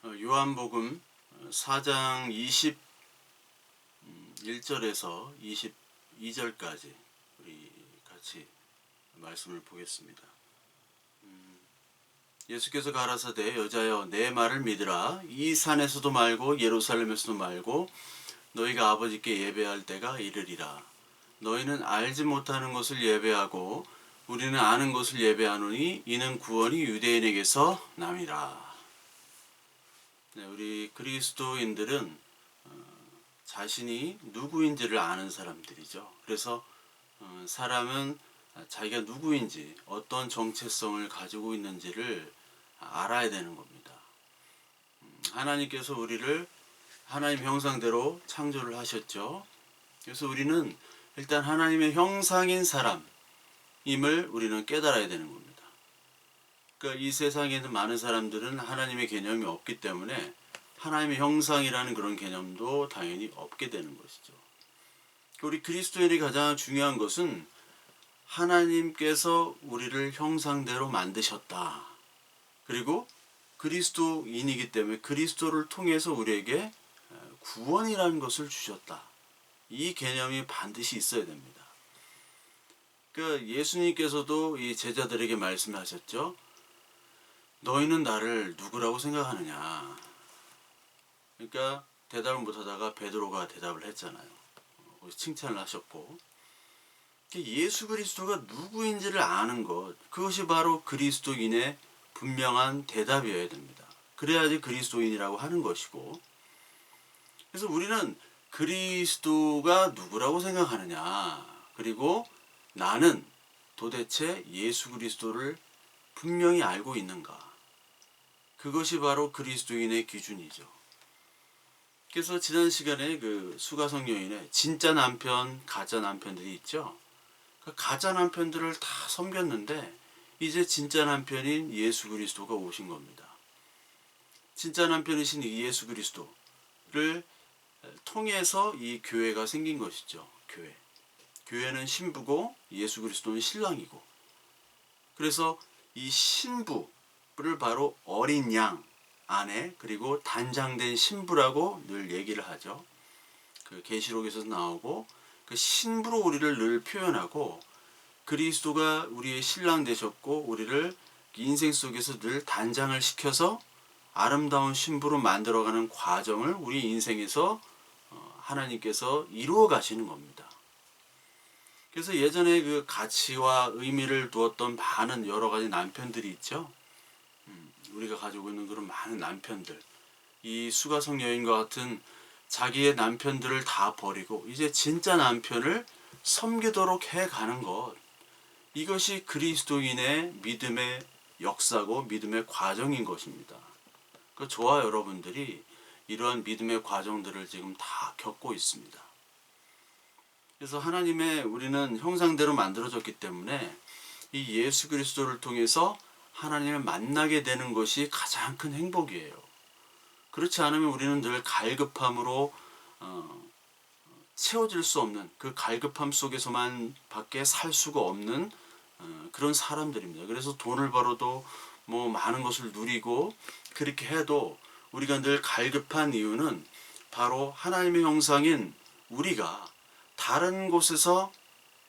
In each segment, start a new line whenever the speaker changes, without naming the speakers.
요한복음 4장 21절에서 22절까지 우리 같이 말씀을 보겠습니다. 예수께서 가라사대 여자여 내 말을 믿으라. 이 산에서도 말고 예루살렘에서도 말고 너희가 아버지께 예배할 때가 이르리라. 너희는 알지 못하는 것을 예배하고 우리는 아는 것을 예배하노니 이는 구원이 유대인에게서 남이라. 네, 우리 그리스도인들은 자신이 누구인지를 아는 사람들이죠. 그래서 사람은 자기가 누구인지 어떤 정체성을 가지고 있는지를 알아야 되는 겁니다. 하나님께서 우리를 하나님 형상대로 창조를 하셨죠. 그래서 우리는 일단 하나님의 형상인 사람임을 우리는 깨달아야 되는 겁니다. 그러니까 이 세상에 있는 많은 사람들은 하나님의 개념이 없기 때문에 하나님의 형상이라는 그런 개념도 당연히 없게 되는 것이죠. 우리 그리스도인이 가장 중요한 것은 하나님께서 우리를 형상대로 만드셨다. 그리고 그리스도인이기 때문에 그리스도를 통해서 우리에게 구원이라는 것을 주셨다. 이 개념이 반드시 있어야 됩니다. 그러니까 예수님께서도 이 제자들에게 말씀하셨죠. 너희는 나를 누구라고 생각하느냐. 그러니까 대답을 못하다가 베드로가 대답을 했잖아요. 칭찬을 하셨고, 예수 그리스도가 누구인지를 아는 것, 그것이 바로 그리스도인의 분명한 대답이어야 됩니다. 그래야지 그리스도인이라고 하는 것이고, 그래서 우리는 그리스도가 누구라고 생각하느냐, 그리고 나는 도대체 예수 그리스도를 분명히 알고 있는가, 그것이 바로 그리스도인의 기준이죠. 그래서 지난 시간에 그 수가성 여인의 진짜 남편, 가짜 남편들이 있죠. 그 가짜 남편들을 다 섬겼는데 이제 진짜 남편인 예수 그리스도가 오신 겁니다. 진짜 남편이신 예수 그리스도를 통해서 이 교회가 생긴 것이죠. 교회는 신부고 예수 그리스도는 신랑이고, 그래서 이 신부를 바로 어린 양 안에, 그리고 단장된 신부라고 늘 얘기를 하죠. 그 계시록에서 나오고, 그 신부로 우리를 늘 표현하고, 그리스도가 우리의 신랑 되셨고 우리를 인생 속에서 늘 단장을 시켜서 아름다운 신부로 만들어가는 과정을 우리 인생에서 하나님께서 이루어 가시는 겁니다. 그래서 예전에 그 가치와 의미를 두었던 많은 여러 가지 남편들이 있죠. 우리가 가지고 있는 그런 많은 남편들, 이 수가성 여인과 같은 자기의 남편들을 다 버리고 이제 진짜 남편을 섬기도록 해가는 것, 이것이 그리스도인의 믿음의 역사고 믿음의 과정인 것입니다. 저와 여러분들이 이러한 믿음의 과정들을 지금 다 겪고 있습니다. 그래서 하나님의 우리는 형상대로 만들어졌기 때문에 이 예수 그리스도를 통해서 하나님을 만나게 되는 것이 가장 큰 행복이에요. 그렇지 않으면 우리는 늘 갈급함으로 채워질 수 없는, 그 갈급함 속에서만 밖에 살 수가 없는 그런 사람들입니다. 그래서 돈을 벌어도 뭐 많은 것을 누리고 그렇게 해도 우리가 늘 갈급한 이유는 바로 하나님의 형상인 우리가 다른 곳에서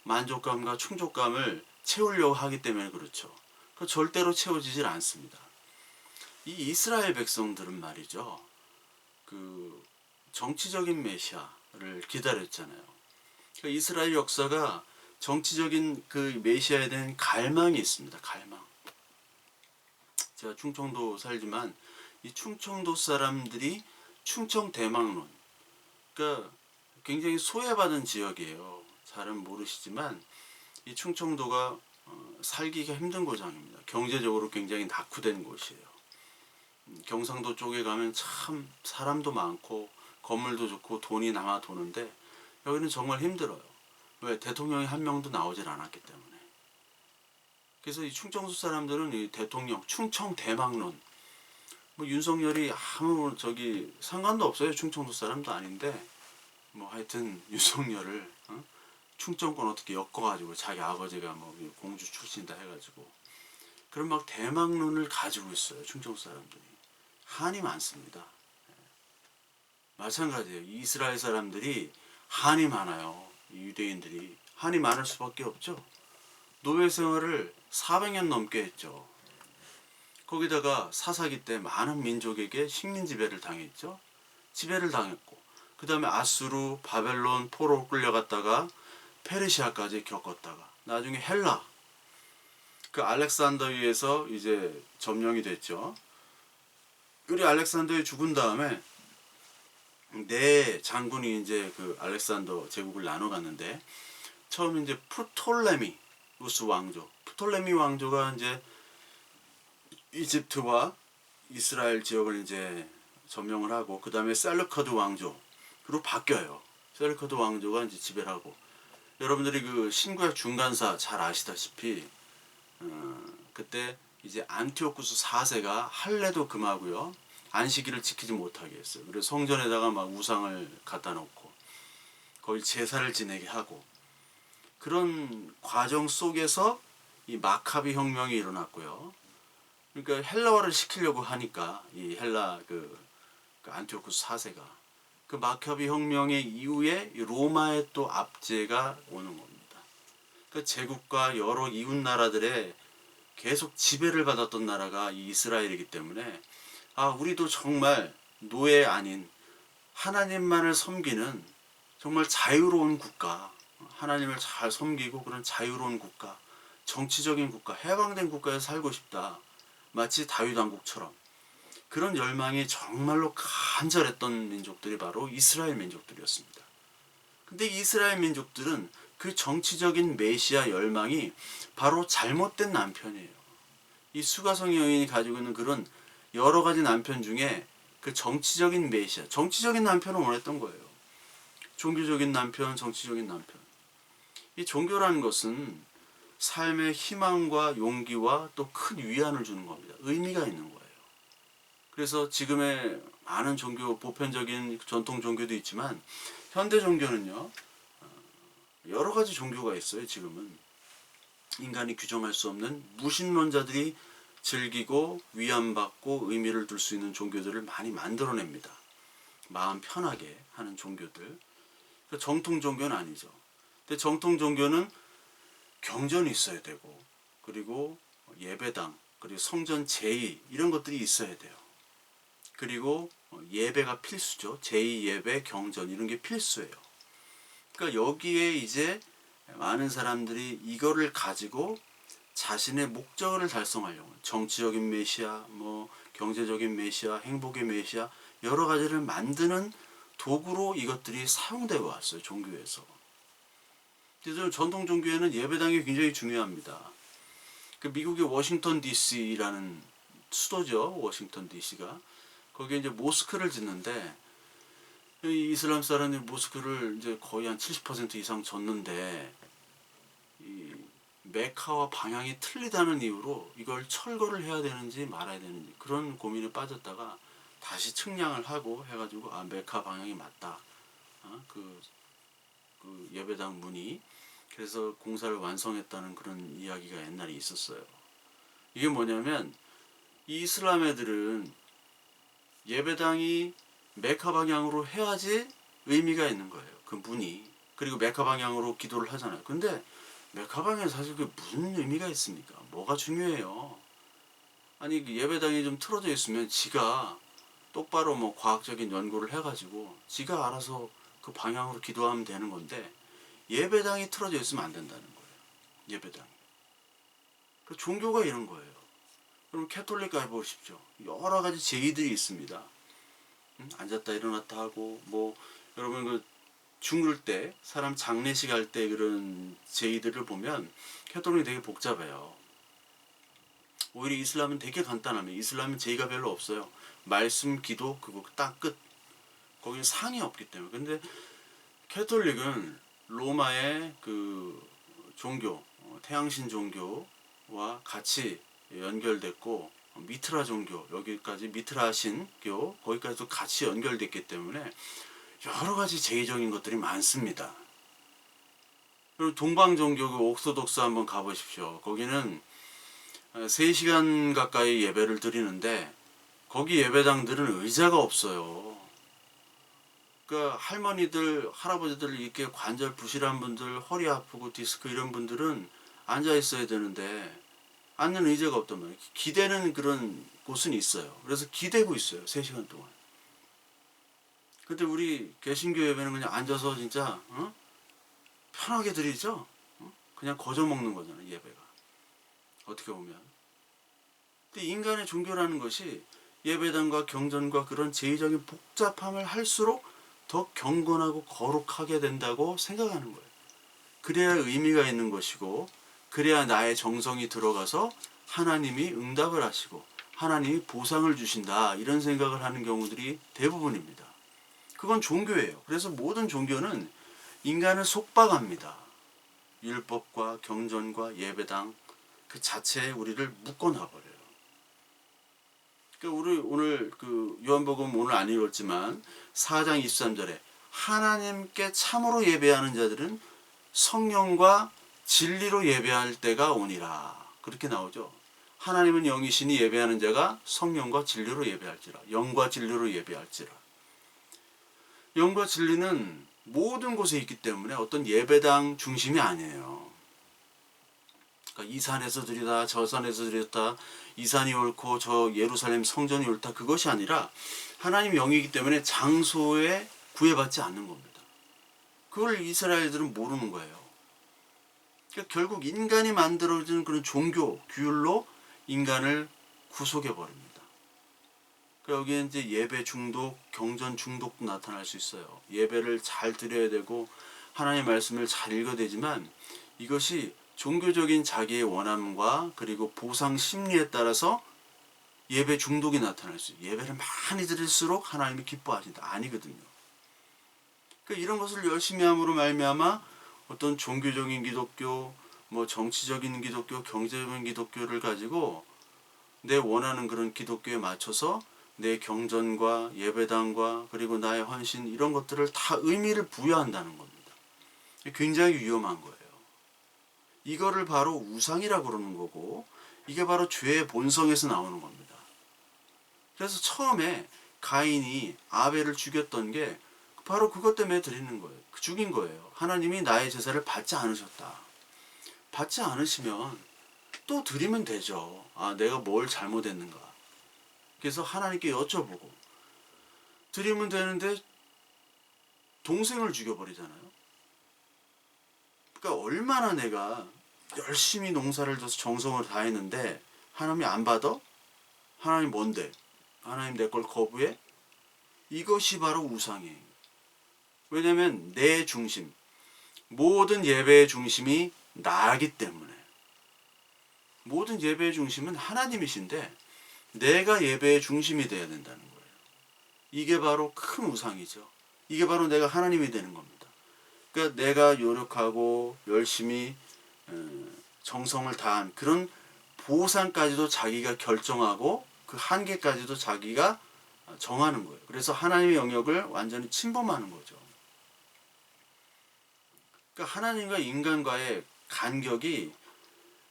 만족감과 충족감을 채우려고 하기 때문에 그렇죠. 절대로 채워지질 않습니다. 이 이스라엘 백성들은 말이죠, 그 정치적인 메시아를 기다렸잖아요. 이스라엘 역사가 정치적인 그 메시아에 대한 갈망이 있습니다. 갈망. 제가 충청도 살지만 이 충청도 사람들이 충청 대망론, 그러니까 굉장히 소외받은 지역이에요. 잘은 모르시지만 이 충청도가 살기가 힘든 고장입니다. 경제적으로 굉장히 낙후된 곳이에요. 경상도 쪽에 가면 참 사람도 많고 건물도 좋고 돈이 남아 도는데 여기는 정말 힘들어요. 왜? 대통령이 한 명도 나오질 않았기 때문에. 그래서 이 충청도 사람들은 이 대통령 충청 대망론, 뭐 윤석열이 아무 상관도 없어요. 충청도 사람도 아닌데 뭐 하여튼 윤석열을 충청권 어떻게 엮어가지고 자기 아버지가 뭐 공주 출신이다 해가지고 그런 막 대망론을 가지고 있어요. 충청도 사람들이 한이 많습니다. 마찬가지예요. 이스라엘 사람들이 한이 많아요. 유대인들이 한이 많을 수밖에 없죠. 노예 생활을 400년 넘게 했죠. 거기다가 사사기 때 많은 민족에게 식민 지배를 당했죠. 지배를 당했고, 그 다음에 아수르, 바벨론, 포로 끌려갔다가 페르시아까지 겪었다가 나중에 헬라, 그 알렉산더위에서 이제 점령이 됐죠. 우리 알렉산더위 죽은 다음에 네 장군이 이제 그 알렉산더 제국을 나눠갔는데, 처음 이제 프톨레미우스 왕조, 프톨레미 왕조가 이제 이집트와 이스라엘 지역을 이제 점령을 하고, 그 다음에 셀루커드 왕조로 바뀌어요. 셀루커드 왕조가 이제 지배를 하고, 여러분들이 그 신구약 중간사 잘 아시다시피 그때 이제 안티오쿠스 4세가 할례도 금하고요, 안식일을 지키지 못하게 했어요. 그래서 성전에다가 막 우상을 갖다 놓고 거의 제사를 지내게 하고, 그런 과정 속에서 이 마카비 혁명이 일어났고요. 그러니까 헬라화를 시키려고 하니까 이 헬라 그 안티오쿠스 4세가 그 마카비 혁명의 이후에 로마의 또 압제가 오는 겁니다. 그러니까 제국과 여러 이웃 나라들의 계속 지배를 받았던 나라가 이 이스라엘이기 때문에, 우리도 정말 노예 아닌 하나님만을 섬기는 정말 자유로운 국가, 하나님을 잘 섬기고 그런 자유로운 국가, 정치적인 국가, 해방된 국가에 살고 싶다. 마치 다윗왕국처럼 그런 열망이 정말로 간절했던 민족들이 바로 이스라엘 민족들이었습니다. 근데 이스라엘 민족들은 그 정치적인 메시아 열망이 바로 잘못된 남편이에요. 이 수가성 여인이 가지고 있는 그런 여러 가지 남편 중에 그 정치적인 메시아, 정치적인 남편을 원했던 거예요. 종교적인 남편, 정치적인 남편. 이 종교라는 것은 삶의 희망과 용기와 또 큰 위안을 주는 겁니다. 의미가 있는 거예요. 그래서 지금의 많은 종교, 보편적인 전통 종교도 있지만 현대 종교는요, 여러 가지 종교가 있어요. 지금은 인간이 규정할 수 없는 무신론자들이 즐기고 위안받고 의미를 둘 수 있는 종교들을 많이 만들어냅니다. 마음 편하게 하는 종교들. 정통 종교는 아니죠. 근데 정통 종교는 경전이 있어야 되고, 그리고 예배당, 그리고 성전 제의 이런 것들이 있어야 돼요. 그리고 예배가 필수죠. 제의 예배, 경전 이런 게 필수예요. 그러니까 여기에 이제 많은 사람들이 이거를 가지고 자신의 목적을 달성하려고, 정치적인 메시아, 뭐 경제적인 메시아, 행복의 메시아 여러 가지를 만드는 도구로 이것들이 사용되어 왔어요. 종교에서. 그래서 전통 종교에는 예배당이 굉장히 중요합니다. 그 미국의 워싱턴 DC라는 수도죠. 워싱턴 DC가 거기에 이제 모스크를 짓는데, 이 이슬람 사람들이 모스크를 이제 거의 한 70% 이상 졌는데, 이 메카와 방향이 틀리다는 이유로 이걸 철거를 해야 되는지 말아야 되는지 그런 고민에 빠졌다가 다시 측량을 하고 해가지고 메카 방향이 맞다. 그 예배당 문이. 그래서 공사를 완성했다는 그런 이야기가 옛날에 있었어요. 이게 뭐냐면 이 이슬람 애들은 예배당이 메카 방향으로 해야지 의미가 있는 거예요. 그 문이. 그리고 메카 방향으로 기도를 하잖아요. 근데 메카 방향에 사실 그게 무슨 의미가 있습니까? 뭐가 중요해요? 아니 예배당이 좀 틀어져 있으면 지가 똑바로 뭐 과학적인 연구를 해가지고 지가 알아서 그 방향으로 기도하면 되는 건데, 예배당이 틀어져 있으면 안 된다는 거예요. 예배당이. 그 종교가 이런 거예요. 그럼 캐톨릭 가보십시오. 여러 가지 제의들이 있습니다. 앉았다 일어났다 하고, 뭐 여러분 그 죽을 때 사람 장례식 할 때 그런 제의들을 보면 캐톨릭이 되게 복잡해요. 오히려 이슬람은 되게 간단합니다. 이슬람은 제의가 별로 없어요. 말씀, 기도, 그거 딱 끝. 거기는 상이 없기 때문에. 근데 캐톨릭은 로마의 그 종교, 태양신 종교와 같이 연결됐고, 미트라 종교, 여기까지 미트라 신교, 거기까지도 같이 연결됐기 때문에 여러 가지 제의적인 것들이 많습니다. 그리고 동방 종교 그 옥소독스 한번 가보십시오. 거기는 3시간 가까이 예배를 드리는데 거기 예배당들은 의자가 없어요. 그러니까 할머니들, 할아버지들 이렇게 관절 부실한 분들, 허리 아프고 디스크 이런 분들은 앉아 있어야 되는데 앉는 의자가 없단 말이에요. 기대는 그런 곳은 있어요. 그래서 기대고 있어요. 3시간 동안. 근데 우리 개신교 예배는 그냥 앉아서 진짜 편하게 드리죠. 그냥 거저 먹는 거잖아요. 예배가. 어떻게 보면. 근데 인간의 종교라는 것이 예배당과 경전과 그런 제의적인 복잡함을 할수록 더 경건하고 거룩하게 된다고 생각하는 거예요. 그래야 의미가 있는 것이고 그래야 나의 정성이 들어가서 하나님이 응답을 하시고 하나님이 보상을 주신다 이런 생각을 하는 경우들이 대부분입니다. 그건 종교예요. 그래서 모든 종교는 인간을 속박합니다. 율법과 경전과 예배당 그 자체에 우리를 묶어놔버려요. 그러니까 우리 오늘 그 요한복음 오늘 안 읽었지만 4장 23절에 하나님께 참으로 예배하는 자들은 성령과 진리로 예배할 때가 오니라. 그렇게 나오죠. 하나님은 영이시니 예배하는 자가 성령과 진리로 예배할지라. 영과 진리로 예배할지라. 영과 진리는 모든 곳에 있기 때문에 어떤 예배당 중심이 아니에요. 그러니까 이 산에서 드리다 저 산에서 드렸다 이 산이 옳고 저 예루살렘 성전이 옳다 그것이 아니라 하나님 영이기 때문에 장소에 구애받지 않는 겁니다. 그걸 이스라엘들은 모르는 거예요. 그러니까 결국 인간이 만들어진 그런 종교 규율로 인간을 구속해 버립니다. 그러니까 여기에 이제 예배 중독, 경전 중독도 나타날 수 있어요. 예배를 잘 드려야 되고 하나님의 말씀을 잘 읽어야 되지만 이것이 종교적인 자기의 원함과 그리고 보상 심리에 따라서 예배 중독이 나타날 수 있어요. 예배를 많이 드릴수록 하나님이 기뻐하신다. 아니거든요. 그러니까 이런 것을 열심히 함으로 말미암아 어떤 종교적인 기독교, 뭐 정치적인 기독교, 경제적인 기독교를 가지고 내 원하는 그런 기독교에 맞춰서 내 경전과 예배당과 그리고 나의 헌신 이런 것들을 다 의미를 부여한다는 겁니다. 굉장히 위험한 거예요. 이거를 바로 우상이라고 그러는 거고 이게 바로 죄의 본성에서 나오는 겁니다. 그래서 처음에 가인이 아벨을 죽였던 게 바로 그것 때문에 드리는 거예요. 죽인 거예요. 하나님이 나의 제사를 받지 않으셨다. 받지 않으시면 또 드리면 되죠. 아, 내가 뭘 잘못했는가. 그래서 하나님께 여쭤보고 드리면 되는데 동생을 죽여버리잖아요. 그러니까 얼마나 내가 열심히 농사를 져서 정성을 다했는데 하나님이 안 받아? 하나님 뭔데? 하나님 내 걸 거부해? 이것이 바로 우상이에요. 왜냐하면 내 중심, 모든 예배의 중심이 나기 때문에 모든 예배의 중심은 하나님이신데 내가 예배의 중심이 되어야 된다는 거예요. 이게 바로 큰 우상이죠. 이게 바로 내가 하나님이 되는 겁니다. 그러니까 내가 노력하고 열심히 정성을 다한 그런 보상까지도 자기가 결정하고 그 한계까지도 자기가 정하는 거예요. 그래서 하나님의 영역을 완전히 침범하는 거죠. 그러니까 하나님과 인간과의 간격이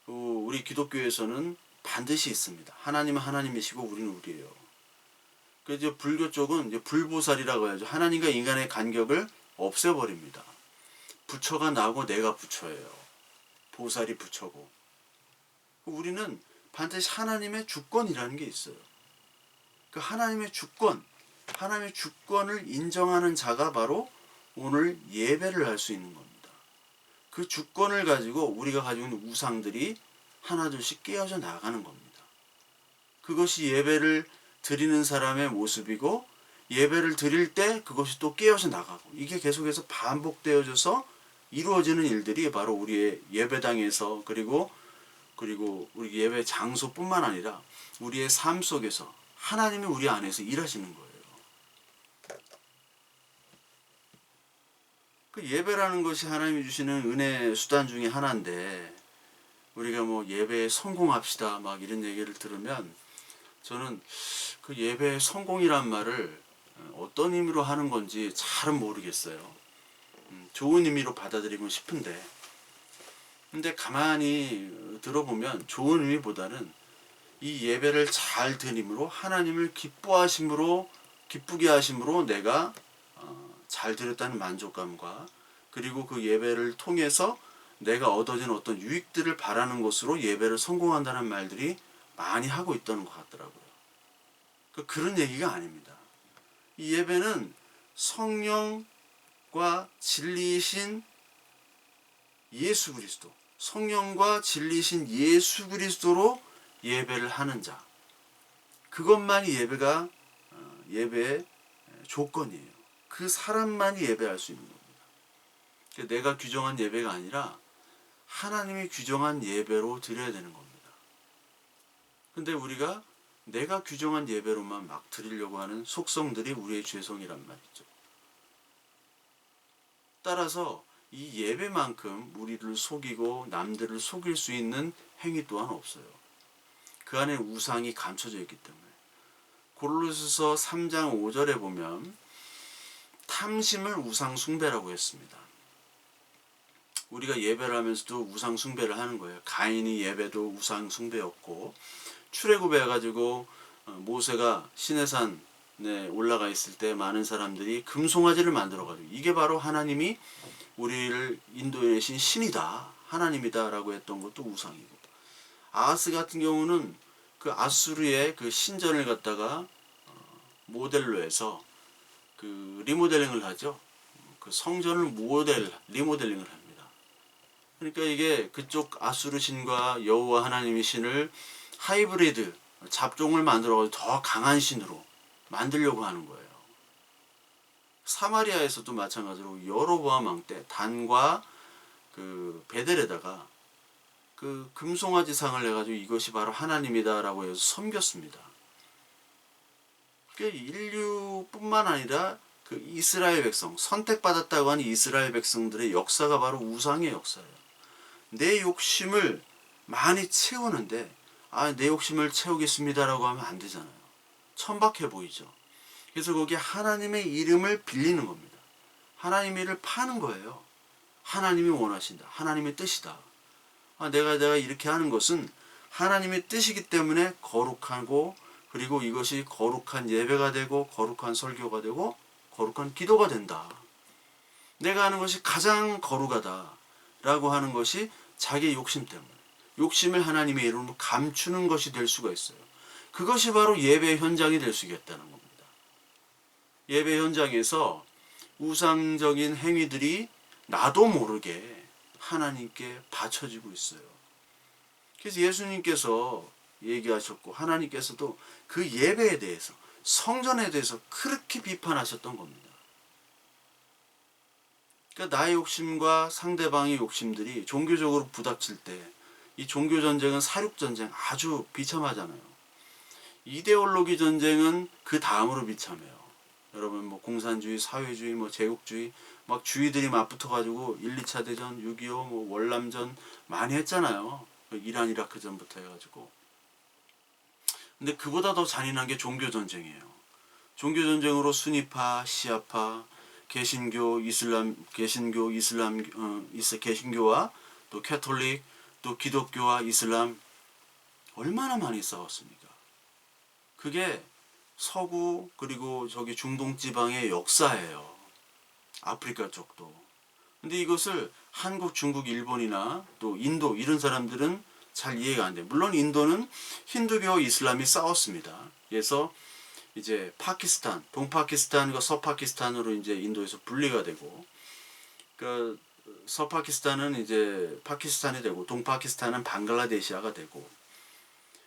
우리 기독교에서는 반드시 있습니다. 하나님은 하나님이시고 우리는 우리예요. 그래서 불교 쪽은 이제 불보살이라고 해야죠. 하나님과 인간의 간격을 없애버립니다. 부처가 나고 내가 부처예요. 보살이 부처고. 우리는 반드시 하나님의 주권이라는 게 있어요. 그 하나님의 주권, 하나님의 주권을 인정하는 자가 바로 오늘 예배를 할 수 있는 겁니다. 그 주권을 가지고 우리가 가지고 있는 우상들이 하나둘씩 깨어져 나가는 겁니다. 그것이 예배를 드리는 사람의 모습이고 예배를 드릴 때 그것이 또 깨어져 나가고 이게 계속해서 반복되어져서 이루어지는 일들이 바로 우리의 예배당에서 그리고 우리 예배 장소뿐만 아니라 우리의 삶 속에서 하나님이 우리 안에서 일하시는 거예요. 그 예배라는 것이 하나님이 주시는 은혜 수단 중에 하나인데 우리가 뭐 예배에 성공합시다 막 이런 얘기를 들으면 저는 그 예배의 성공이란 말을 어떤 의미로 하는 건지 잘은 모르겠어요. 좋은 의미로 받아들이고 싶은데 근데 가만히 들어보면 좋은 의미보다는 이 예배를 잘 드림으로 하나님을 기쁘게 하심으로 내가 잘 드렸다는 만족감과 그리고 그 예배를 통해서 내가 얻어진 어떤 유익들을 바라는 것으로 예배를 성공한다는 말들이 많이 하고 있다는 것 같더라고요. 그런 얘기가 아닙니다. 이 예배는 성령과 진리이신 예수 그리스도, 성령과 진리이신 예수 그리스도로 예배를 하는 자, 그것만이 예배의 조건이에요. 그 사람만이 예배할 수 있는 겁니다. 내가 규정한 예배가 아니라 하나님이 규정한 예배로 드려야 되는 겁니다. 근데 우리가 내가 규정한 예배로만 막 드리려고 하는 속성들이 우리의 죄성이란 말이죠. 따라서 이 예배만큼 우리를 속이고 남들을 속일 수 있는 행위 또한 없어요. 그 안에 우상이 감춰져 있기 때문에. 고린도서 3장 5절에 보면 탐심을 우상 숭배라고 했습니다. 우리가 예배를 하면서도 우상 숭배를 하는 거예요. 가인이 예배도 우상 숭배였고, 출애굽해 가지고 모세가 시내산에 올라가 있을 때 많은 사람들이 금송아지를 만들어 가지고 이게 바로 하나님이 우리를 인도해 내신 신이다, 하나님이다 라고 했던 것도 우상이고, 아하스 같은 경우는 그 아수르의 그 신전을 갖다가 모델로 해서 그 리모델링을 하죠. 그 성전을 리모델링을 합니다. 그러니까 이게 그쪽 아수르 신과 여호와 하나님의 신을 하이브리드, 잡종을 만들어서 더 강한 신으로 만들려고 하는 거예요. 사마리아에서도 마찬가지로 여로보암 왕 때 단과 그 베델에다가 그 금송아지 상을 내가지고 이것이 바로 하나님이다라고 해서 섬겼습니다. 그 인류뿐만 아니라 그 이스라엘 백성, 선택받았다고 하는 이스라엘 백성들의 역사가 바로 우상의 역사예요. 내 욕심을 많이 채우는데 내 욕심을 채우겠습니다라고 하면 안 되잖아요. 천박해 보이죠. 그래서 거기에 하나님의 이름을 빌리는 겁니다. 하나님의 일을 파는 거예요. 하나님이 원하신다. 하나님의 뜻이다. 내가 이렇게 하는 것은 하나님의 뜻이기 때문에 거룩하고, 그리고 이것이 거룩한 예배가 되고 거룩한 설교가 되고 거룩한 기도가 된다. 내가 하는 것이 가장 거룩하다 라고 하는 것이 자기의 욕심 때문에, 욕심을 하나님의 이름으로 감추는 것이 될 수가 있어요. 그것이 바로 예배 현장이 될 수 있겠다는 겁니다. 예배 현장에서 우상적인 행위들이 나도 모르게 하나님께 바쳐지고 있어요. 그래서 예수님께서 얘기하셨고 하나님께서도 그 예배에 대해서, 성전에 대해서 그렇게 비판하셨던 겁니다. 그러니까 나의 욕심과 상대방의 욕심들이 종교적으로 부닥칠 때, 이 종교 전쟁은 사륙 전쟁 아주 비참하잖아요. 이데올로기 전쟁은 그 다음으로 비참해요. 여러분 뭐 공산주의, 사회주의, 뭐 제국주의 막 주의들이 맞붙어 가지고 1, 2차 대전, 6.25, 뭐 월남전 많이 했잖아요. 이란 이라크 전부터 해가지고. 근데 그보다 더 잔인한 게 종교 전쟁이에요. 종교 전쟁으로 순위파, 시아파, 개신교, 개신교와 또 캐톨릭, 또 기독교와 이슬람 얼마나 많이 싸웠습니까? 그게 서구 그리고 저기 중동 지방의 역사예요. 아프리카 쪽도. 근데 이것을 한국, 중국, 일본이나 또 인도 이런 사람들은 잘 이해가 안 돼요. 물론 인도는 힌두교와 이슬람이 싸웠습니다. 그래서 이제 파키스탄, 동파키스탄과 서파키스탄으로 이제 인도에서 분리가 되고, 그 서파키스탄은 이제 파키스탄이 되고 동파키스탄은 방글라데시아가 되고.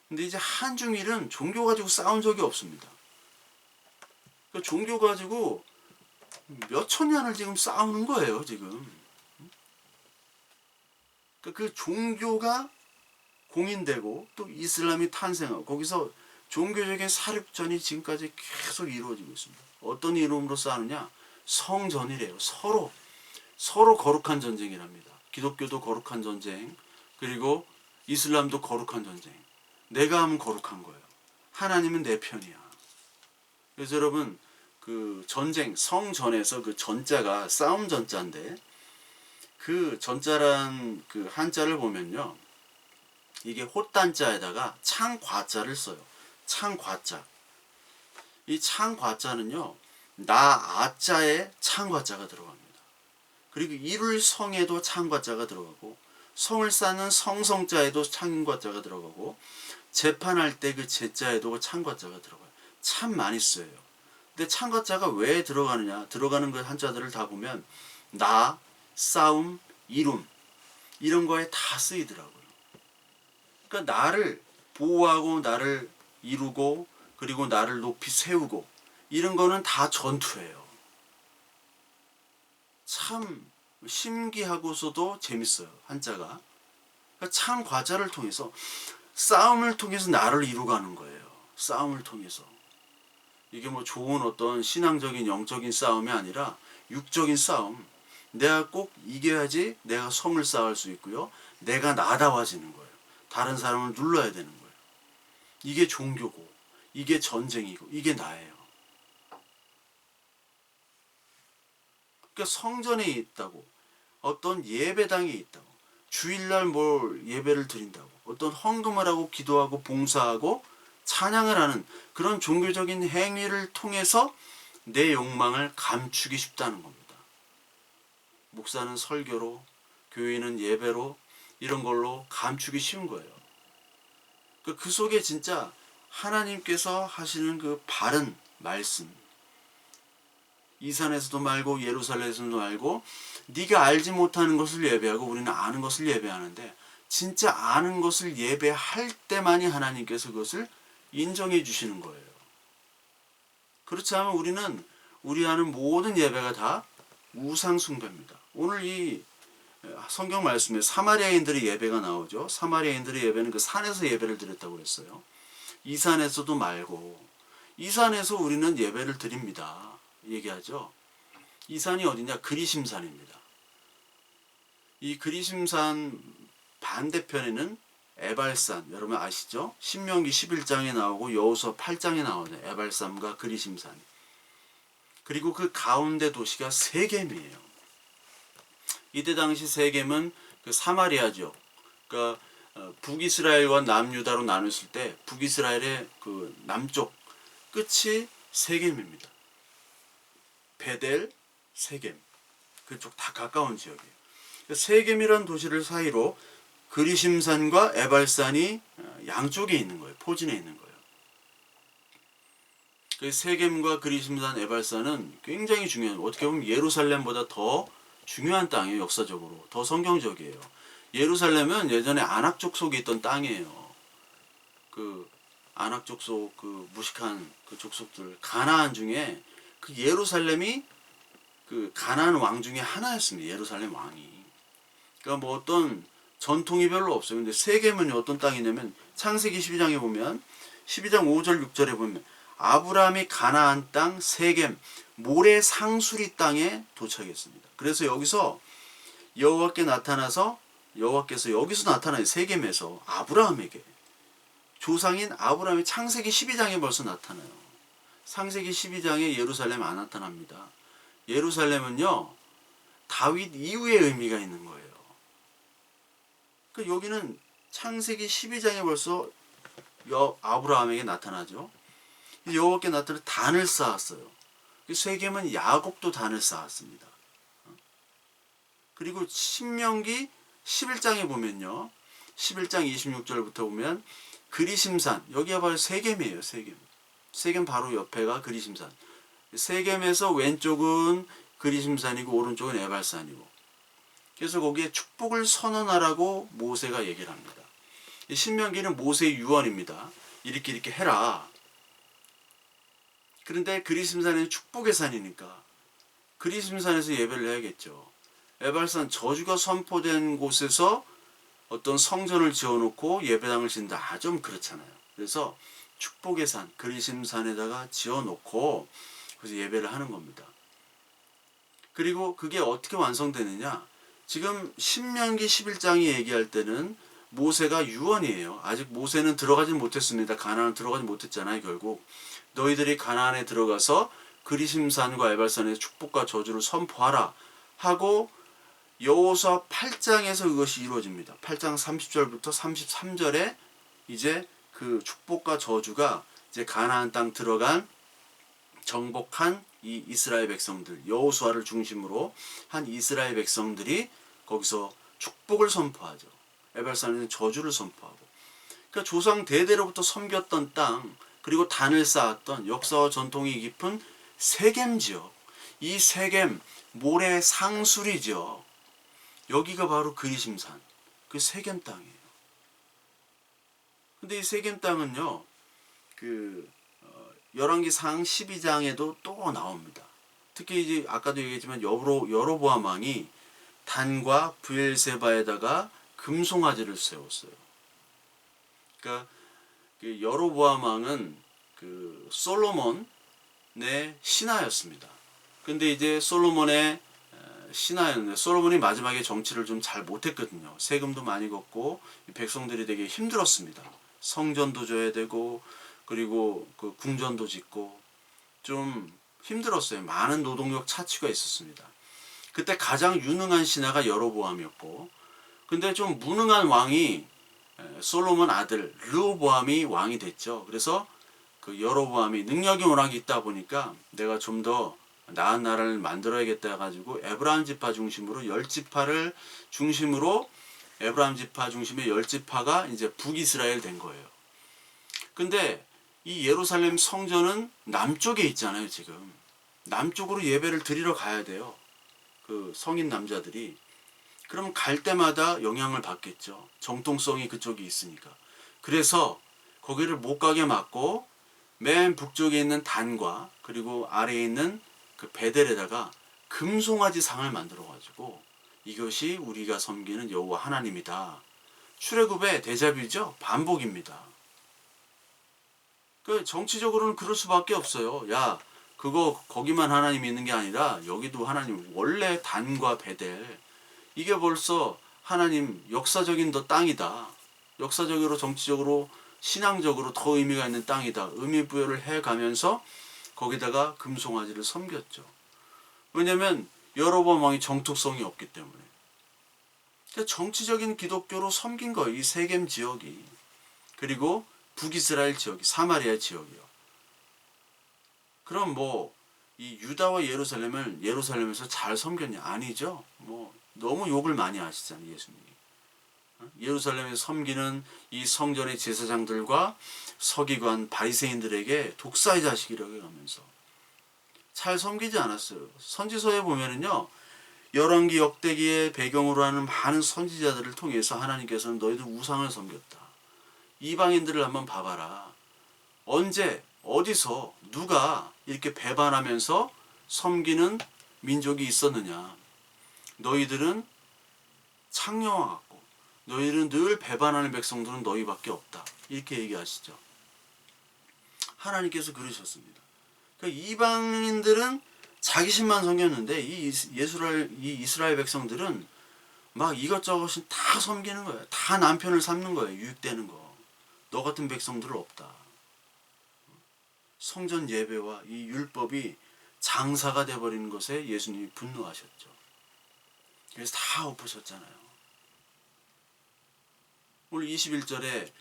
근데 이제 한중일은 종교 가지고 싸운 적이 없습니다. 그 종교 가지고 몇천 년을 지금 싸우는 거예요, 지금. 그 종교가 공인되고 또 이슬람이 탄생하고 거기서 종교적인 사륙전이 지금까지 계속 이루어지고 있습니다. 어떤 이름으로 싸우느냐? 성전이래요. 서로 거룩한 전쟁이랍니다. 기독교도 거룩한 전쟁, 그리고 이슬람도 거룩한 전쟁. 내가 하면 거룩한 거예요. 하나님은 내 편이야. 그래서 여러분 그 전쟁, 성전에서 그 전자가 싸움 전자인데, 그 전자란 그 한자를 보면요, 이게 헛단자에다가 창과자를 써요. 창과자. 이 창과자는요, 나 아자에 창과자가 들어갑니다. 그리고 이룰 성에도 창과자가 들어가고, 성을 쌓는 성성자에도 창과자가 들어가고, 재판할 때 그 제자에도 창과자가 들어가요. 참 많이 써요. 근데 창과자가 왜 들어가느냐? 들어가는 그 한자들을 다 보면 나, 싸움, 이룸 이런 거에 다 쓰이더라고요. 그러니까 나를 보호하고 나를 이루고 그리고 나를 높이 세우고 이런 거는 다 전투예요. 참 신기하고서도 재밌어요. 한자가. 그러니까 창과자를 통해서 싸움을 통해서 나를 이루가는 거예요. 싸움을 통해서. 이게 뭐 좋은 어떤 신앙적인 영적인 싸움이 아니라 육적인 싸움. 내가 꼭 이겨야지 내가 성을 쌓을 수 있고요. 내가 나다워지는 거예요. 다른 사람을 눌러야 되는 거예요. 이게 종교고, 이게 전쟁이고, 이게 나예요. 그러니까 성전에 있다고, 어떤 예배당에 있다고, 주일날 뭘 예배를 드린다고, 어떤 헌금을 하고 기도하고 봉사하고 찬양을 하는 그런 종교적인 행위를 통해서 내 욕망을 감추기 쉽다는 겁니다. 목사는 설교로, 교인은 예배로 이런 걸로 감추기 쉬운 거예요. 그 속에 진짜 하나님께서 하시는 그 바른 말씀, 이 산에서도 말고 예루살렘에서도 말고 네가 알지 못하는 것을 예배하고 우리는 아는 것을 예배하는데 진짜 아는 것을 예배할 때만이 하나님께서 그것을 인정해 주시는 거예요. 그렇지 않으면 우리는 우리 하는 모든 예배가 다 우상 숭배입니다. 오늘 이 성경 말씀에 사마리아인들의 예배가 나오죠. 사마리아인들의 예배는 그 산에서 예배를 드렸다고 했어요. 이 산에서도 말고 이 산에서 우리는 예배를 드립니다. 얘기하죠. 이 산이 어디냐? 그리심산입니다. 이 그리심산 반대편에는 에발산, 여러분 아시죠? 신명기 11장에 나오고 여호수아 8장에 나오는 에발산과 그리심산. 그리고 그 가운데 도시가 세겜이에요. 이때 당시 세겜은 그 사마리아죠. 그러니까 북이스라엘과 남유다로 나눴을 때 북이스라엘의 그 남쪽 끝이 세겜입니다. 베델, 세겜 그쪽 다 가까운 지역이에요. 세겜이라는 도시를 사이로 그리심산과 에발산이 양쪽에 있는 거예요. 포진해 있는 거예요. 세겜과 그리심산, 에발산은 굉장히 중요한, 어떻게 보면 예루살렘보다 더 중요한 땅이에요. 역사적으로 더 성경적이에요. 예루살렘은 예전에 아낙 족속이 있던 땅이에요. 그 아낙 족속, 그 무식한 그 족속들, 가나안 중에 그 예루살렘이 그 가나안 왕 중에 하나였습니다. 예루살렘 왕이. 그러니까 뭐 어떤 전통이 별로 없어요. 근데 세겜은 어떤 땅이냐면 창세기 12장에 보면 12장 5절 6절에 보면 아브라함이 가나안 땅 세겜 모래 상수리 땅에 도착했습니다. 그래서 여기서 여호와께 나타나서 여호와께서 여기서 나타나요. 세겜에서 아브라함에게 조상인 아브라함이 창세기 12장에 벌써 나타나요. 창세기 12장에 예루살렘 안 나타납니다. 예루살렘은요 다윗 이후의 의미가 있는 거예요. 그 여기는 창세기 12장에 벌써 아브라함에게 나타나죠. 여호와께 나타나 단을 쌓았어요. 세겜은 야곱도 단을 쌓았습니다. 그리고 신명기 11장에 보면요. 11장 26절부터 보면 그리심산, 여기가 바로 세겜이에요. 세겜. 세겜 바로 옆에가 그리심산. 세겜에서 왼쪽은 그리심산이고 오른쪽은 에발산이고. 그래서 거기에 축복을 선언하라고 모세가 얘기를 합니다. 신명기는 모세의 유언입니다. 이렇게 해라. 그런데 그리심산은 축복의 산이니까 그리심산에서 예배를 해야겠죠. 에발산 저주가 선포된 곳에서 어떤 성전을 지어놓고 예배당을 짓는다. 좀 그렇잖아요. 그래서 축복의 산, 그리심산에다가 지어놓고 그래서 예배를 하는 겁니다. 그리고 그게 어떻게 완성되느냐? 지금 신명기 11장이 얘기할 때는 모세가 유언이에요. 아직 모세는 들어가지 못했습니다. 가나안을 들어가지 못했잖아요. 결국 너희들이 가나안에 들어가서 그리심산과 에발산의 축복과 저주를 선포하라 하고 여호수아 8장에서 그것이 이루어집니다. 8장 30절부터 33절에 이제 그 축복과 저주가 이제 가나안 땅 들어간 정복한 이 이스라엘 백성들, 여호수아를 중심으로 한 이스라엘 백성들이 거기서 축복을 선포하죠. 에발산에는 저주를 선포하고. 그러니까 조상 대대로부터 섬겼던 땅, 그리고 단을 쌓았던 역사와 전통이 깊은 세겜 지역, 이 세겜 모래 상수리죠. 여기가 바로 그리심산, 그 세겜 땅이에요. 근데 이 세겜 땅은요, 그 열왕기상 12장에도 또 나옵니다. 특히 이제 아까도 얘기했지만 여로보암 왕이 단과 브엘세바에다가 금송아지를 세웠어요. 그러니까 여로보암 왕은 그 솔로몬의 신하였습니다. 근데 이제 솔로몬의 신하였는데 솔로몬이 마지막에 정치를 좀 잘 못했거든요. 세금도 많이 걷고 백성들이 되게 힘들었습니다. 성전도 져야 되고 그리고 그 궁전도 짓고 좀 힘들었어요. 많은 노동력 차취가 있었습니다. 그때 가장 유능한 신하가 여로보암이었고, 근데 좀 무능한 왕이 솔로몬 아들 르호보암이 왕이 됐죠. 그래서 그 여로보암이 능력이 워낙 있다 보니까 내가 좀 더 나은 나라를 만들어야겠다 해가지고 에브라임 지파 중심으로 10지파를 중심으로 에브라임 지파 중심의 10지파가 이제 북이스라엘 된 거예요. 근데 이 예루살렘 성전은 남쪽에 있잖아요. 지금 남쪽으로 예배를 드리러 가야 돼요. 그 성인 남자들이. 그럼 갈 때마다 영향을 받겠죠. 정통성이 그쪽이 있으니까. 그래서 거기를 못 가게 막고 맨 북쪽에 있는 단과 그리고 아래에 있는 그 베델에다가 금송아지 상을 만들어 가지고 이것이 우리가 섬기는 여호와 하나님이다. 출애굽의 데자뷰죠. 반복입니다. 그 정치적으로는 그럴 수밖에 없어요. 야, 그거 거기만 하나님이 있는 게 아니라 여기도 하나님, 원래 단과 베델, 이게 벌써 하나님 역사적인 더 땅이다. 역사적으로 정치적으로 신앙적으로 더 의미가 있는 땅이다. 의미 부여를 해가면서 거기다가 금송아지를 섬겼죠. 왜냐하면 여로보암 왕이 정통성이 없기 때문에. 그러니까 정치적인 기독교로 섬긴 거예요. 이 세겜 지역이. 그리고 북이스라엘 지역이, 사마리아 지역이요. 그럼 뭐 이 유다와 예루살렘을 예루살렘에서 잘 섬겼냐? 아니죠. 뭐 너무 욕을 많이 하시잖아요, 예수님이. 예루살렘에서 섬기는 이 성전의 제사장들과 서기관 바리새인들에게 독사의 자식이라고 해가면서 잘 섬기지 않았어요. 선지서에 보면은요, 열왕기 역대기의 배경으로 하는 많은 선지자들을 통해서 하나님께서는 너희들 우상을 섬겼다. 이방인들을 한번 봐봐라. 언제 어디서 누가 이렇게 배반하면서 섬기는 민족이 있었느냐. 너희들은 창녀와 같고 너희들은 늘 배반하는 백성들은 너희밖에 없다. 이렇게 얘기하시죠. 하나님께서 그러셨습니다. 그러니까 이방인들은 자기신만 섬겼는데 이 이스라엘 백성들은 막 이것저것 다 섬기는 거예요. 다 남편을 삼는 거예요. 유익되는 거. 너 같은 백성들은 없다. 성전 예배와 이 율법이 장사가 돼버리는 것에 예수님이 분노하셨죠. 그래서 다 엎으셨잖아요. 오늘 21절에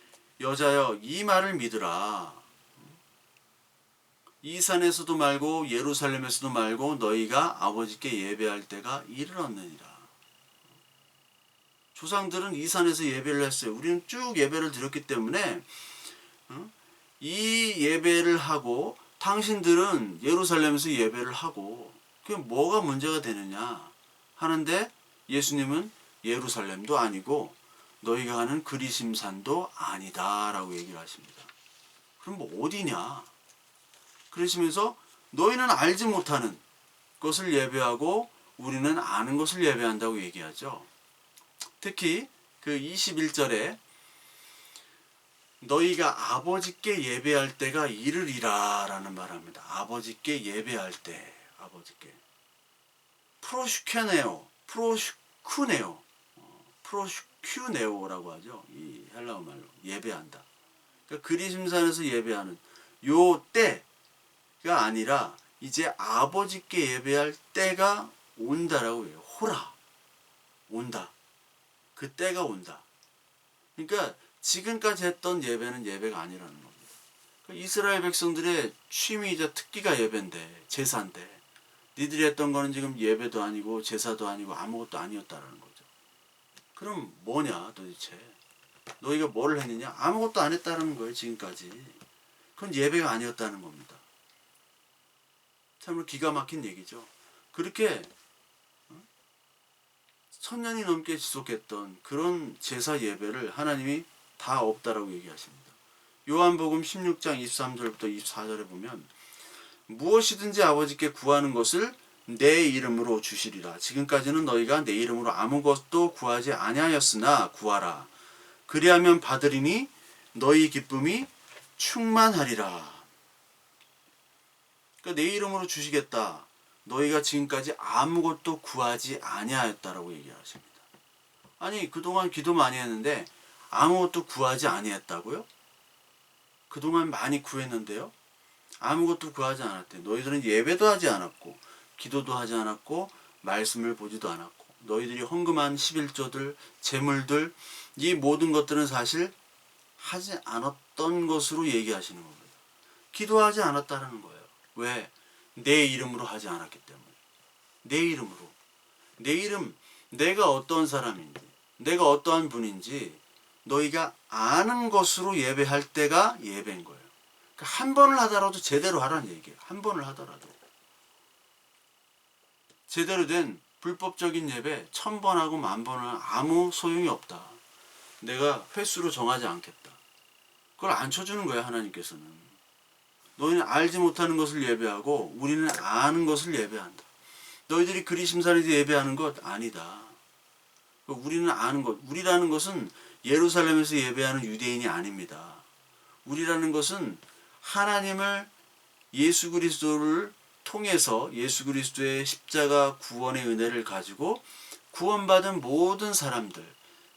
여자여 이 말을 믿으라. 이 산에서도 말고 예루살렘에서도 말고 너희가 아버지께 예배할 때가 이르렀느니라. 조상들은 이 산에서 예배를 했어요. 우리는 쭉 예배를 드렸기 때문에 이 예배를 하고 당신들은 예루살렘에서 예배를 하고 그게 뭐가 문제가 되느냐 하는데 예수님은 예루살렘도 아니고 너희가 가는 그리심산도 아니다 라고 얘기를 하십니다. 그럼 뭐 어디냐? 그러시면서 너희는 알지 못하는 것을 예배하고 우리는 아는 것을 예배한다고 얘기하죠. 특히 그 21절에 너희가 아버지께 예배할 때가 이르리라 라는 말을 합니다. 아버지께 예배할 때, 아버지께. 프로슈케네오, 프로슈큐네오라고 하죠. 이 헬라어 말로 예배한다. 그러니까 그리심산에서 예배하는 요 때가 아니라 이제 아버지께 예배할 때가 온다라고 해요. 호라. 온다. 그 때가 온다. 그러니까 지금까지 했던 예배는 예배가 아니라는 겁니다. 이스라엘 백성들의 취미이자 특기가 예배인데, 제사인데, 니들이 했던 거는 지금 예배도 아니고 제사도 아니고 아무것도 아니었다라는 거죠. 그럼 뭐냐 도대체? 너희가 뭐를 했느냐? 아무것도 안 했다는 거예요. 지금까지. 그건 예배가 아니었다는 겁니다. 참으로 기가 막힌 얘기죠. 그렇게 천년이 넘게 지속했던 그런 제사 예배를 하나님이 다 없다라고 얘기하십니다. 요한복음 16장 23절부터 24절에 보면 무엇이든지 아버지께 구하는 것을 내 이름으로 주시리라. 지금까지는 너희가 내 이름으로 아무것도 구하지 아니하였으나 구하라. 그리하면 받으리니 너희 기쁨이 충만하리라. 그러니까 내 이름으로 주시겠다. 너희가 지금까지 아무것도 구하지 아니하였다라고 얘기하십니다. 아니 그동안 기도 많이 했는데 아무것도 구하지 아니했다고요? 그동안 많이 구했는데요. 아무것도 구하지 않았대. 너희들은 예배도 하지 않았고 기도도 하지 않았고 말씀을 보지도 않았고 너희들이 헌금한 11조들 재물들 이 모든 것들은 사실 하지 않았던 것으로 얘기하시는 겁니다. 기도하지 않았다는 거예요. 왜? 내 이름으로 하지 않았기 때문에. 내 이름으로. 내 이름, 내가 어떤 사람인지 내가 어떠한 분인지 너희가 아는 것으로 예배할 때가 예배인 거예요. 그러니까 한 번을 하더라도 제대로 하라는 얘기예요. 한 번을 하더라도. 제대로 된 불법적인 예배 1000번 하고 10,000번은 아무 소용이 없다. 내가 횟수로 정하지 않겠다. 그걸 안 쳐주는 거예요. 하나님께서는. 너희는 알지 못하는 것을 예배하고 우리는 아는 것을 예배한다. 너희들이 그리심산에서 예배하는 것 아니다. 우리는 아는 것. 우리라는 것은 예루살렘에서 예배하는 유대인이 아닙니다. 우리라는 것은 하나님을 예수 그리스도를 통해서 예수 그리스도의 십자가 구원의 은혜를 가지고 구원받은 모든 사람들,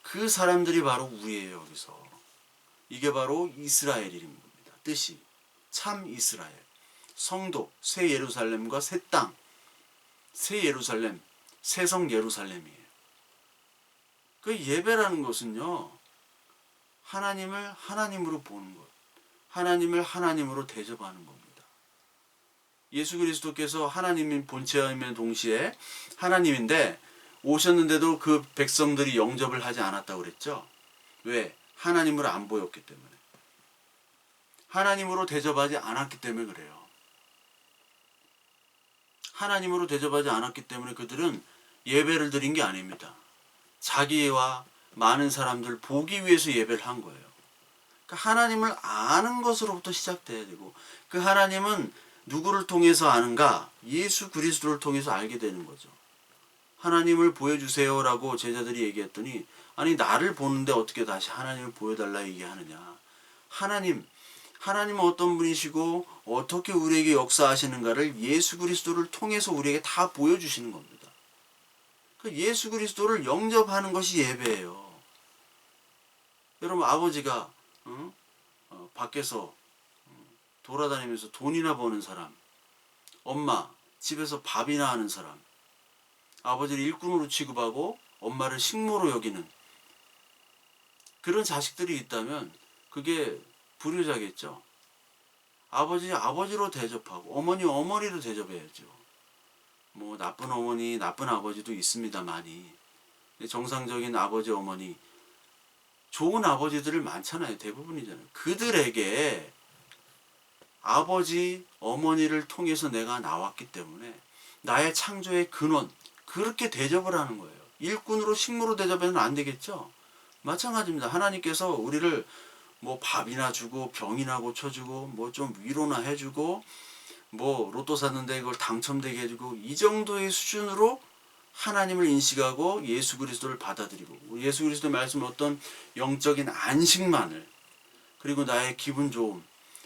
그 사람들이 바로 우리예요. 여기서 이게 바로 이스라엘인 겁니다. 뜻이 참 이스라엘, 성도, 새 예루살렘과 새 땅, 새 예루살렘, 새성 예루살렘이에요. 그 예배라는 것은요, 하나님을 하나님으로 보는 것, 하나님을 하나님으로 대접하는 겁니다. 예수 그리스도께서 하나님인 본체임의 동시에 하나님인데 오셨는데도 그 백성들이 영접을 하지 않았다고 그랬죠. 왜? 하나님으로 안 보였기 때문에. 하나님으로 대접하지 않았기 때문에 그래요. 하나님으로 대접하지 않았기 때문에 그들은 예배를 드린 게 아닙니다. 자기와 많은 사람들 보기 위해서 예배를 한 거예요. 그러니까 하나님을 아는 것으로부터 시작돼야 되고 그 하나님은 누구를 통해서 아는가? 예수 그리스도를 통해서 알게 되는 거죠. 하나님을 보여주세요라고 제자들이 얘기했더니 아니 나를 보는데 어떻게 다시 하나님을 보여달라 얘기하느냐. 하나님은 어떤 분이시고 어떻게 우리에게 역사하시는가를 예수 그리스도를 통해서 우리에게 다 보여주시는 겁니다. 그 예수 그리스도를 영접하는 것이 예배예요. 여러분 아버지가 밖에서 돌아다니면서 돈이나 버는 사람, 엄마 집에서 밥이나 하는 사람, 아버지를 일꾼으로 취급하고 엄마를 식모로 여기는 그런 자식들이 있다면 그게 불효자겠죠. 아버지로 대접하고 어머니 어머니로 대접해야죠. 뭐 나쁜 어머니 나쁜 아버지도 있습니다. 많이. 정상적인 아버지 어머니 좋은 아버지들을 많잖아요. 대부분이잖아요. 그들에게 아버지 어머니를 통해서 내가 나왔기 때문에 나의 창조의 근원 그렇게 대접을 하는 거예요. 일꾼으로 식물로 대접해서는 안 되겠죠. 마찬가지입니다. 하나님께서 우리를 뭐 밥이나 주고 병이나 고쳐주고 뭐 좀 위로나 해주고 뭐 로또 샀는데 이걸 당첨되게 해주고 이 정도의 수준으로 하나님을 인식하고 예수 그리스도를 받아들이고 예수 그리스도의 말씀 어떤 영적인 안식만을 그리고 나의 기분 좋음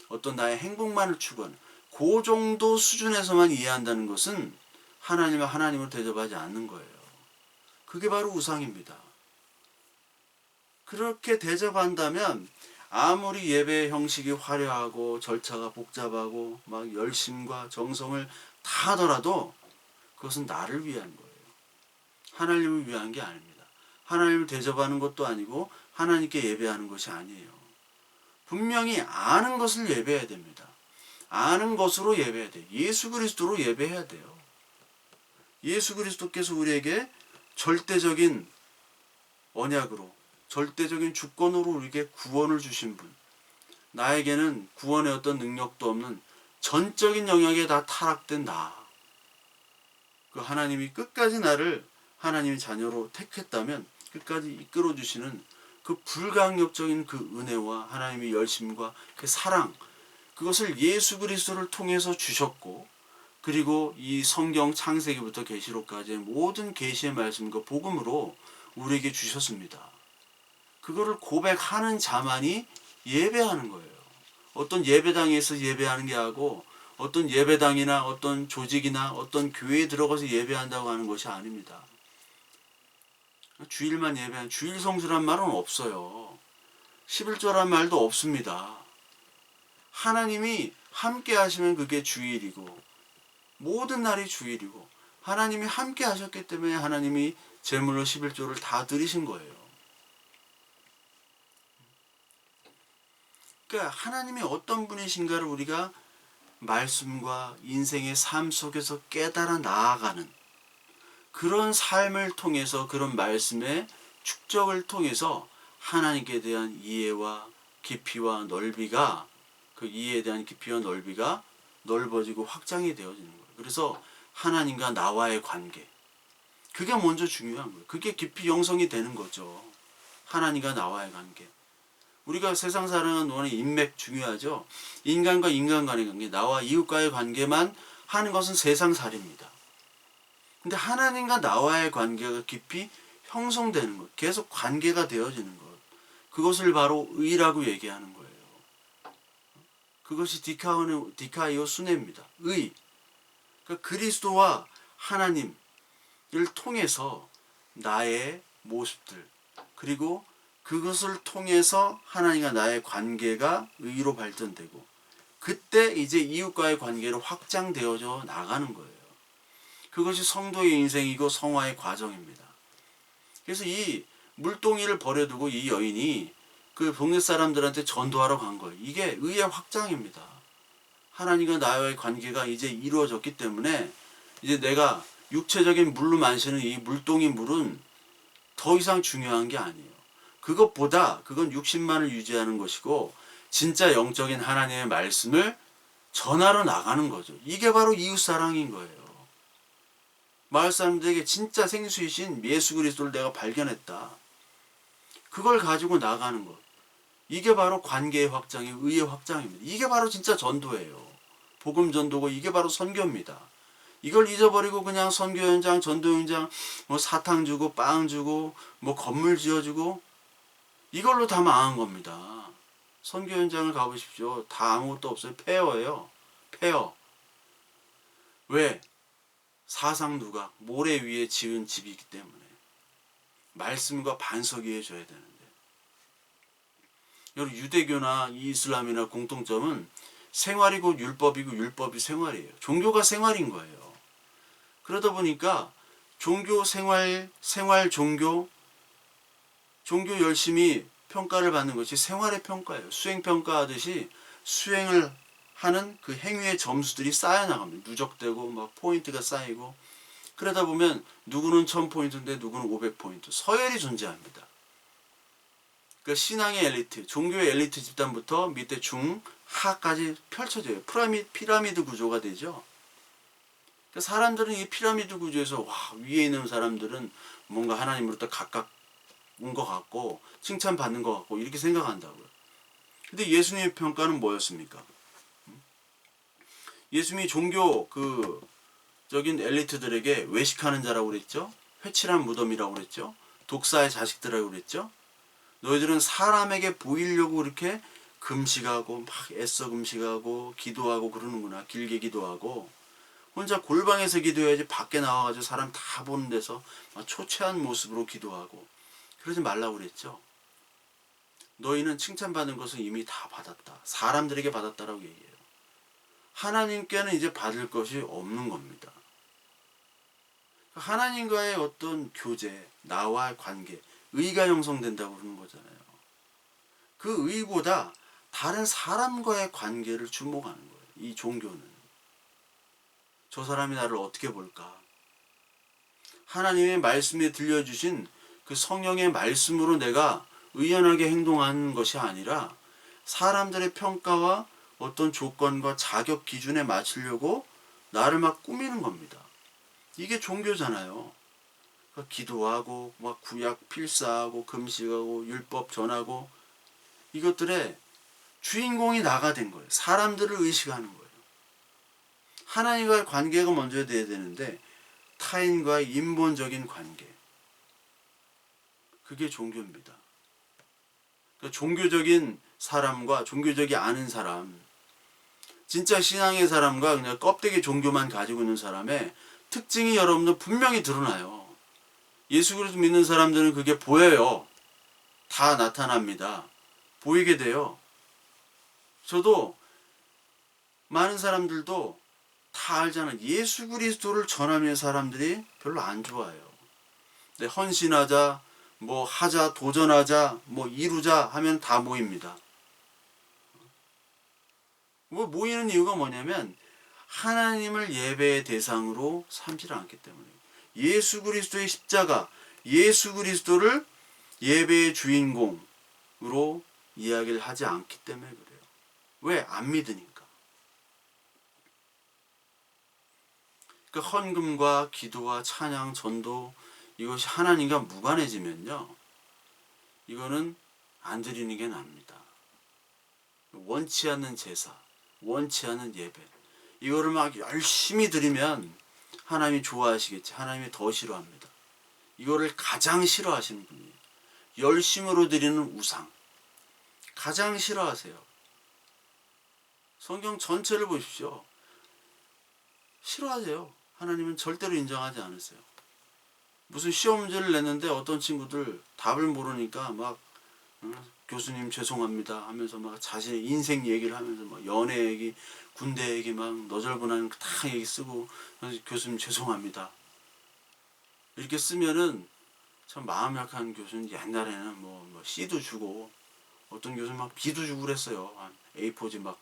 어떤 나의 행복만을 추구하는 그 정도 수준에서만 이해한다는 것은 하나님을 하나님으로 대접하지 않는 거예요. 그게 바로 우상입니다. 그렇게 대접한다면 아무리 예배 형식이 화려하고 절차가 복잡하고 막 열심과 정성을 다 하더라도 그것은 나를 위한 거예요. 하나님을 위한 게 아닙니다. 하나님을 대접하는 것도 아니고 하나님께 예배하는 것이 아니에요. 분명히 아는 것을 예배해야 됩니다. 아는 것으로 예배해야 돼요. 예수 그리스도로 예배해야 돼요. 예수 그리스도께서 우리에게 절대적인 언약으로, 절대적인 주권으로 우리에게 구원을 주신 분, 나에게는 구원의 어떤 능력도 없는 전적인 영역에 다 타락된 나, 그 하나님이 끝까지 나를 하나님의 자녀로 택했다면 끝까지 이끌어 주시는 그 불강력적인 그 은혜와 하나님의 열심과 그 사랑, 그것을 예수 그리스도를 통해서 주셨고, 그리고 이 성경 창세기부터 계시록까지의 모든 계시의 말씀과 복음으로 우리에게 주셨습니다. 그거를 고백하는 자만이 예배하는 거예요. 어떤 예배당에서 예배하는 게 하고 어떤 예배당이나 어떤 조직이나 어떤 교회에 들어가서 예배한다고 하는 것이 아닙니다. 주일만 예배하는, 주일 성수란 말은 없어요. 11조란 말도 없습니다. 하나님이 함께 하시면 그게 주일이고 모든 날이 주일이고, 하나님이 함께 하셨기 때문에 하나님이 제물로 11조를 다 드리신 거예요. 그러니까 하나님이 어떤 분이신가를 우리가 말씀과 인생의 삶 속에서 깨달아 나아가는 그런 삶을 통해서, 그런 말씀의 축적을 통해서 하나님께 대한 이해와 깊이와 넓이가, 그 이해에 대한 깊이와 넓이가 넓어지고 확장이 되어지는 거예요. 그래서 하나님과 나와의 관계, 그게 먼저 중요한 거예요. 그게 깊이 형성이 되는 거죠. 하나님과 나와의 관계. 우리가 세상 살아가는 동안에 인맥 중요하죠. 인간과 인간 간의 관계, 나와 이웃과의 관계만 하는 것은 세상살이입니다. 근데 하나님과 나와의 관계가 깊이 형성되는 것, 계속 관계가 되어지는 것, 그것을 바로 의라고 얘기하는 거예요. 그것이 디카이오 순회입니다. 의. 그러니까 그리스도와 하나님을 통해서 나의 모습들, 그리고 그것을 통해서 하나님과 나의 관계가 의로 발전되고, 그때 이제 이웃과의 관계로 확장되어져 나가는 거예요. 그것이 성도의 인생이고 성화의 과정입니다. 그래서 이 물동이를 버려두고 이 여인이 그 동네 사람들한테 전도하러 간 거예요. 이게 의의 확장입니다. 하나님과 나와의 관계가 이제 이루어졌기 때문에 이제 내가 육체적인 물로 마시는 이 물동이 물은 더 이상 중요한 게 아니에요. 그것보다 그건 육신만을 유지하는 것이고, 진짜 영적인 하나님의 말씀을 전하러 나가는 거죠. 이게 바로 이웃사랑인 거예요. 마을 사람들에게 진짜 생수이신 예수 그리스도를 내가 발견했다. 그걸 가지고 나가는 것. 이게 바로 관계의 확장이, 의의 확장입니다. 이게 바로 진짜 전도예요. 복음 전도고 이게 바로 선교입니다. 이걸 잊어버리고 그냥 선교 현장, 전도 현장, 뭐 사탕 주고 빵 주고 뭐 건물 지어주고 이걸로 다 망한 겁니다. 선교 현장을 가보십시오. 다 아무것도 없어요. 폐허예요. 폐허. 왜? 사상 누각, 모래 위에 지은 집이기 때문에. 말씀과 반석 위에 줘야 되는데. 여러분, 유대교나 이슬람이나 공통점은 생활이 곧 율법이고 율법이 생활이에요. 종교가 생활인 거예요. 그러다 보니까 종교 생활, 종교 열심히 평가를 받는 것이 생활의 평가예요. 수행평가하듯이 수행을 하는 그 행위의 점수들이 쌓여나갑니다. 누적되고 막 포인트가 쌓이고, 그러다 보면 누구는 1000포인트인데 누구는 500포인트, 서열이 존재합니다. 그러니까 신앙의 엘리트, 종교의 엘리트 집단부터 밑에 중, 하까지 펼쳐져요. 피라미드 구조가 되죠. 그러니까 사람들은 이 피라미드 구조에서 위에 있는 사람들은 뭔가 하나님으로부터 가까운 것 같고 칭찬받는 것 같고 이렇게 생각한다고요. 근데 예수님의 평가는 뭐였습니까? 예수님이 종교 적인 엘리트들에게 외식하는 자라고 그랬죠. 회칠한 무덤이라고 그랬죠. 독사의 자식들이라고 그랬죠. 너희들은 사람에게 보이려고 그렇게 금식하고 막 애써 금식하고 기도하고 그러는구나. 길게 기도하고 혼자 골방에서 기도해야지 밖에 나와가지고 사람 다 보는 데서 막 초췌한 모습으로 기도하고 그러지 말라고 그랬죠. 너희는 칭찬받는 것은 이미 다 받았다. 사람들에게 받았다라고 얘기해요. 하나님께는 이제 받을 것이 없는 겁니다. 하나님과의 어떤 교제, 나와의 관계, 의가 형성된다고 그러는 거잖아요. 그 의보다 다른 사람과의 관계를 주목하는 거예요. 이 종교는. 저 사람이 나를 어떻게 볼까? 하나님의 말씀에 들려주신 그 성령의 말씀으로 내가 의연하게 행동하는 것이 아니라 사람들의 평가와 어떤 조건과 자격 기준에 맞추려고 나를 막 꾸미는 겁니다. 이게 종교잖아요. 그러니까 기도하고 막 구약 필사하고 금식하고 율법 전하고 이것들의 주인공이 나가 된 거예요. 사람들을 의식하는 거예요. 하나님과의 관계가 먼저 돼야 되는데 타인과의 인본적인 관계. 그게 종교입니다. 그러니까 종교적인 사람과 종교적이 않은 사람, 진짜 신앙의 사람과 그냥 껍데기 종교만 가지고 있는 사람의 특징이 여러분들 분명히 드러나요. 예수 그리스도 믿는 사람들은 그게 보여요. 다 나타납니다. 보이게 돼요. 저도 많은 사람들도 다 알잖아요. 예수 그리스도를 전하는 사람들이 별로 안 좋아해요. 근데 헌신하자, 뭐 하자, 도전하자, 뭐 이루자 하면 다 모입니다. 뭐 모이는 이유가 뭐냐면 하나님을 예배의 대상으로 삼지를 않기 때문에 예수 그리스도의 십자가, 예수 그리스도를 예배의 주인공으로 이야기를 하지 않기 때문에 그래요. 왜? 안 믿으니까. 그 헌금과 기도와 찬양, 전도 이것이 하나님과 무관해지면요. 이거는 안 드리는 게 납니다. 원치 않는 제사, 원치 않는 예배 이거를 막 열심히 드리면 하나님이 좋아하시겠지. 하나님이 더 싫어합니다. 이거를 가장 싫어하시는 분이에요. 열심으로 드리는 우상 가장 싫어하세요. 성경 전체를 보십시오. 싫어하세요. 하나님은 절대로 인정하지 않으세요. 무슨 시험 문제를 냈는데 어떤 친구들 답을 모르니까 막 교수님 죄송합니다 하면서 막 자신의 인생 얘기를 하면서 막 연애 얘기, 군대 얘기 막 너절분한 다 얘기 쓰고 교수님 죄송합니다. 이렇게 쓰면은 참 마음 약한 교수는 옛날에는 뭐 C도 주고 어떤 교수는 막 B도 주고 그랬어요. A4지 막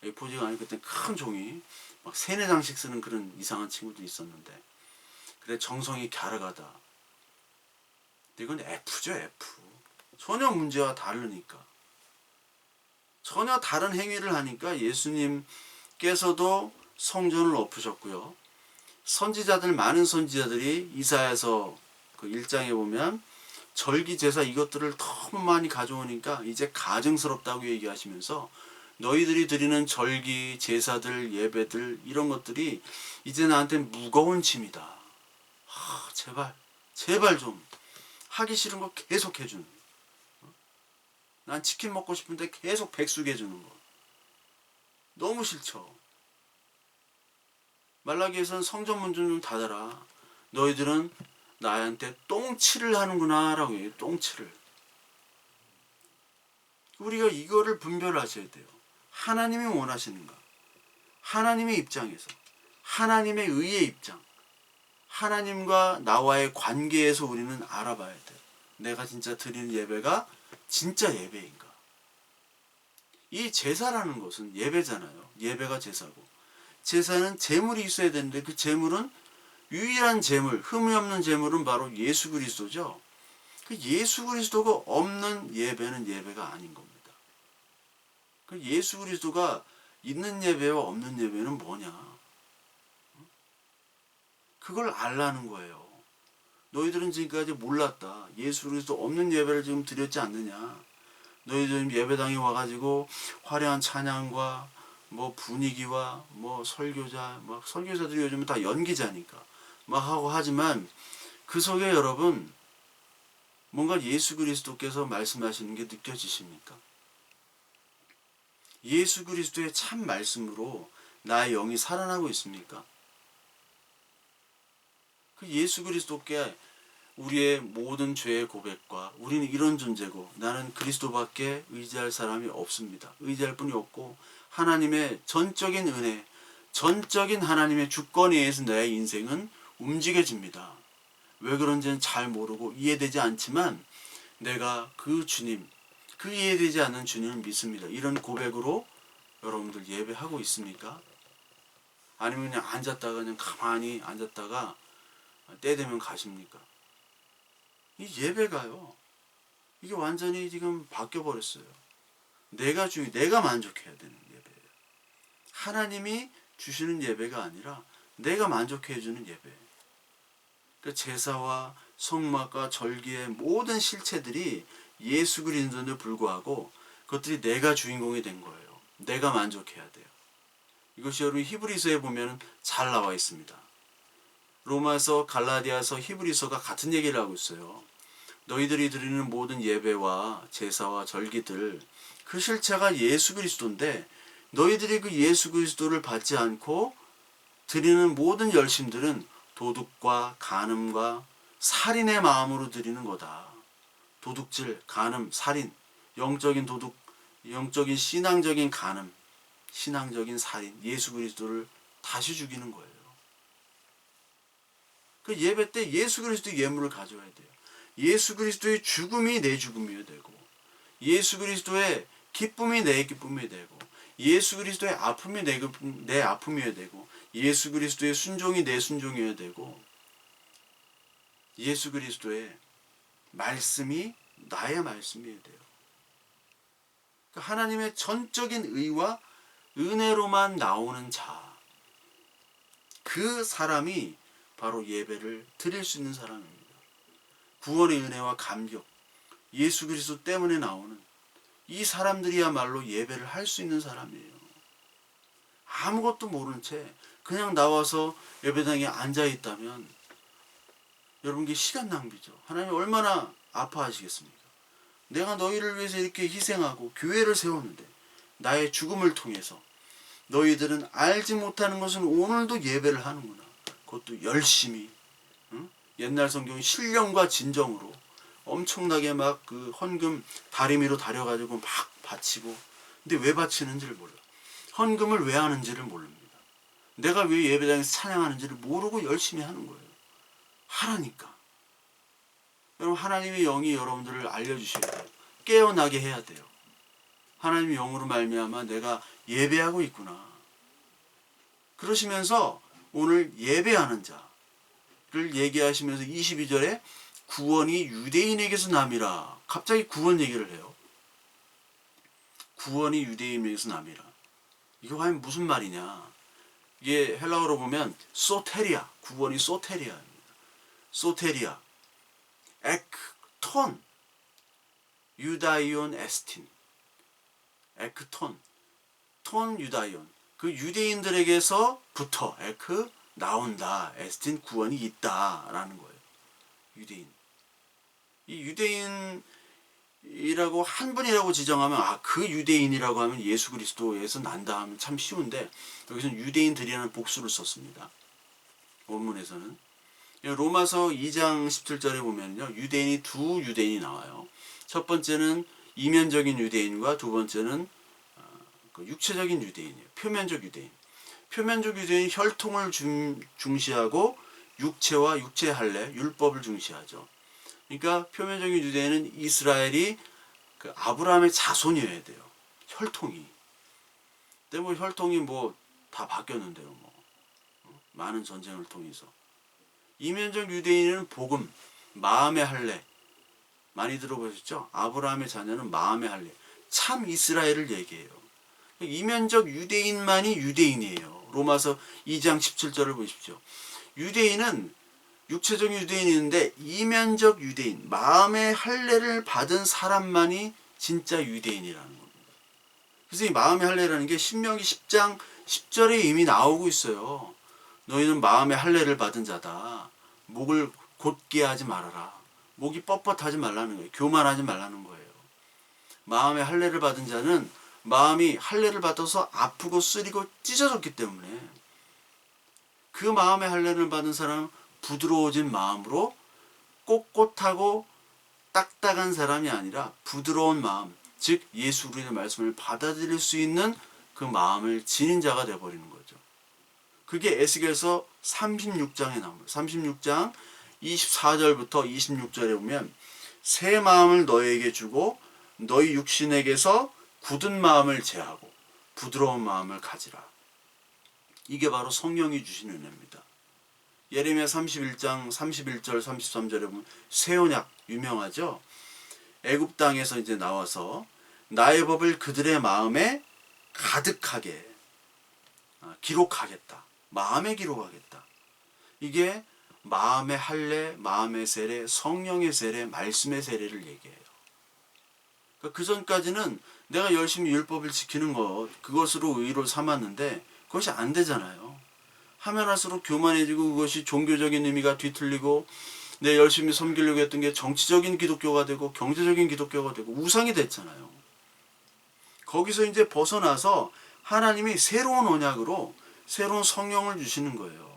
A4지가 아니고 그때 큰 종이 막 3-4장씩 쓰는 그런 이상한 친구도 있었는데 그래 정성이 갸륵하다. 근데 이건 F죠 F. 전혀 문제와 다르니까. 전혀 다른 행위를 하니까 예수님께서도 성전을 엎으셨고요. 선지자들 많은 선지자들이 이사야서 그 1장에 보면 절기 제사 이것들을 너무 많이 가져오니까 이제 가증스럽다고 얘기하시면서 너희들이 드리는 절기 제사들 예배들 이런 것들이 이제 나한테 무거운 짐이다. 제발 좀 하기 싫은 거 계속 해주는. 난 치킨 먹고 싶은데 계속 백숙 해주는 거. 너무 싫죠. 말라기에서는 성전 문 좀 닫아라. 너희들은 나한테 똥칠을 하는구나 라고 해요. 똥칠을. 우리가 이거를 분별하셔야 돼요. 하나님이 원하시는가? 하나님의 입장에서 하나님의 의의 입장 하나님과 나와의 관계에서 우리는 알아봐야 돼요. 내가 진짜 드리는 예배가 진짜 예배인가? 이 제사라는 것은 예배잖아요. 예배가 제사고 제사는 제물이 있어야 되는데 그 제물은 유일한 제물, 흠이 없는 제물은 바로 예수 그리스도죠. 그 예수 그리스도가 없는 예배는 예배가 아닌 겁니다. 그 예수 그리스도가 있는 예배와 없는 예배는 뭐냐? 그걸 알라는 거예요. 너희들은 지금까지 몰랐다. 예수 그리스도 없는 예배를 지금 드렸지 않느냐? 너희들 예배당에 와가지고 화려한 찬양과 뭐 분위기와 뭐 설교자, 막 설교자들이 요즘은 다 연기자니까 막 하고 하지만 그 속에 여러분 뭔가 예수 그리스도께서 말씀하시는 게 느껴지십니까? 예수 그리스도의 참 말씀으로 나의 영이 살아나고 있습니까? 그 예수 그리스도께 우리의 모든 죄의 고백과 우리는 이런 존재고 나는 그리스도밖에 의지할 사람이 없습니다. 의지할 분이 없고 하나님의 전적인 은혜, 전적인 하나님의 주권에 의해서 내 인생은 움직여집니다. 왜 그런지는 잘 모르고 이해되지 않지만 내가 그 주님, 그 이해되지 않는 주님을 믿습니다. 이런 고백으로 여러분들 예배하고 있습니까? 아니면 그냥 앉았다가 그냥 가만히 앉았다가 때 되면 가십니까? 이 예배가요, 이게 완전히 지금 바뀌어 버렸어요. 내가 만족해야 되는 예배예요. 하나님이 주시는 예배가 아니라 내가 만족해 주는 예배. 그 제사와 성막과 절기의 모든 실체들이 예수 그리스도에 불과하고 그것들이 내가 주인공이 된 거예요. 내가 만족해야 돼요. 이것이 여러분 히브리서에 보면 잘 나와 있습니다. 로마서, 갈라디아서, 히브리서가 같은 얘기를 하고 있어요. 너희들이 드리는 모든 예배와 제사와 절기들, 그 실체가 예수 그리스도인데 너희들이 그 예수 그리스도를 받지 않고 드리는 모든 열심들은 도둑과 간음과 살인의 마음으로 드리는 거다. 도둑질, 간음, 살인, 영적인 도둑, 영적인 신앙적인 간음, 신앙적인 살인, 예수 그리스도를 다시 죽이는 거예요. 그 예배 때 예수 그리스도의 예물을 가져와야 돼요. 예수 그리스도의 죽음이 내 죽음이어야 되고, 예수 그리스도의 기쁨이 내 기쁨이 되고, 예수 그리스도의 아픔이 내 아픔이어야 되고, 예수 그리스도의 순종이 내 순종이어야 되고, 예수 그리스도의 말씀이 나의 말씀이어야 돼요. 그러니까 하나님의 전적인 의와 은혜로만 나오는 자, 그 사람이 바로 예배를 드릴 수 있는 사람입니다. 구원의 은혜와 감격, 예수 그리스도 때문에 나오는 이 사람들이야말로 예배를 할 수 있는 사람이에요. 아무것도 모른 채 그냥 나와서 예배당에 앉아 있다면 여러분께 시간 낭비죠. 하나님 얼마나 아파하시겠습니까? 내가 너희를 위해서 이렇게 희생하고 교회를 세웠는데 나의 죽음을 통해서 너희들은 알지 못하는 것은 오늘도 예배를 하는구나. 그것도 열심히, 응? 옛날 성경은 신령과 진정으로 엄청나게 막 그 헌금 다리미로 다려가지고 막 바치고, 근데 왜 바치는지를 몰라. 헌금을 왜 하는지를 모릅니다. 내가 왜 예배당에서 찬양하는지를 모르고 열심히 하는 거예요. 하라니까. 여러분, 하나님의 영이 여러분들을 알려주셔야 돼요. 깨어나게 해야 돼요. 하나님의 영으로 말미암아 내가 예배하고 있구나. 그러시면서 오늘 예배하는 자를 얘기하시면서 22절에 구원이 유대인에게서 남이라. 갑자기 구원 얘기를 해요. 구원이 유대인에게서 남이라. 이거 과연 무슨 말이냐. 이게 헬라어로 보면 소테리아, 구원이 소테리아입니다. 소테리아, 에크톤, 유다이온 에스틴, 에크톤, 톤 유다이온. 그 유대인들에게서부터 에크 나온다. 에스틴 구원이 있다라는 거예요. 유대인. 이 유대인이라고 한 분이라고 지정하면 그 유대인이라고 하면 예수 그리스도에서 난다 하면 참 쉬운데 여기서는 유대인들이라는 복수를 썼습니다. 원문에서는. 로마서 2장 17절에 보면요. 유대인이 두 유대인이 나와요. 첫 번째는 이면적인 유대인과 두 번째는 육체적인 유대인이에요. 표면적 유대인. 표면적 유대인은 혈통을 중시하고 육체와 육체 할례, 율법을 중시하죠. 그러니까 표면적인 유대인은 이스라엘이 그 아브라함의 자손이어야 돼요. 혈통이. 근데 뭐 혈통이 뭐 다 바뀌었는데요. 뭐 많은 전쟁을 통해서. 이면적 유대인은 복음, 마음의 할례. 많이 들어보셨죠? 아브라함의 자녀는 마음의 할례. 참 이스라엘을 얘기해요. 이면적 유대인만이 유대인이에요. 로마서 2장 17절을 보십시오. 유대인은 육체적인 유대인인데 이면적 유대인, 마음의 할례를 받은 사람만이 진짜 유대인이라는 겁니다. 그래서 이 마음의 할례라는 게 신명기 10장 10절에 이미 나오고 있어요. 너희는 마음의 할례를 받은 자다. 목을 곧게 하지 말아라. 목이 뻣뻣하지 말라는 거예요. 교만하지 말라는 거예요. 마음의 할례를 받은 자는 마음이 할례를 받아서 아프고 쓰리고 찢어졌기 때문에 그 마음의 할례를 받은 사람은 부드러워진 마음으로 꼿꼿하고 딱딱한 사람이 아니라 부드러운 마음, 즉 예수 그리스도의 말씀을 받아들일 수 있는 그 마음을 지닌 자가 되어버리는 거죠. 그게 에스겔서 36장에 나옵니다. 36장 24절부터 26절에 보면 새 마음을 너희에게 주고 너희 육신에게서 굳은 마음을 제하고 부드러운 마음을 가지라. 이게 바로 성령이 주신 은혜입니다. 예레미야 31장 31절 33절에 보면 새 언약 유명하죠. 애굽 땅에서 이제 나와서 나의 법을 그들의 마음에 가득하게 기록하겠다. 마음에 기록하겠다. 이게 마음의 할례, 마음의 세례, 성령의 세례, 말씀의 세례를 얘기해요. 그 전까지는 내가 열심히 율법을 지키는 것, 그것으로 의로 삼았는데 그것이 안 되잖아요. 하면 할수록 교만해지고 그것이 종교적인 의미가 뒤틀리고 내 열심히 섬기려고 했던 게 정치적인 기독교가 되고 경제적인 기독교가 되고 우상이 됐잖아요. 거기서 이제 벗어나서 하나님이 새로운 언약으로 새로운 성령을 주시는 거예요.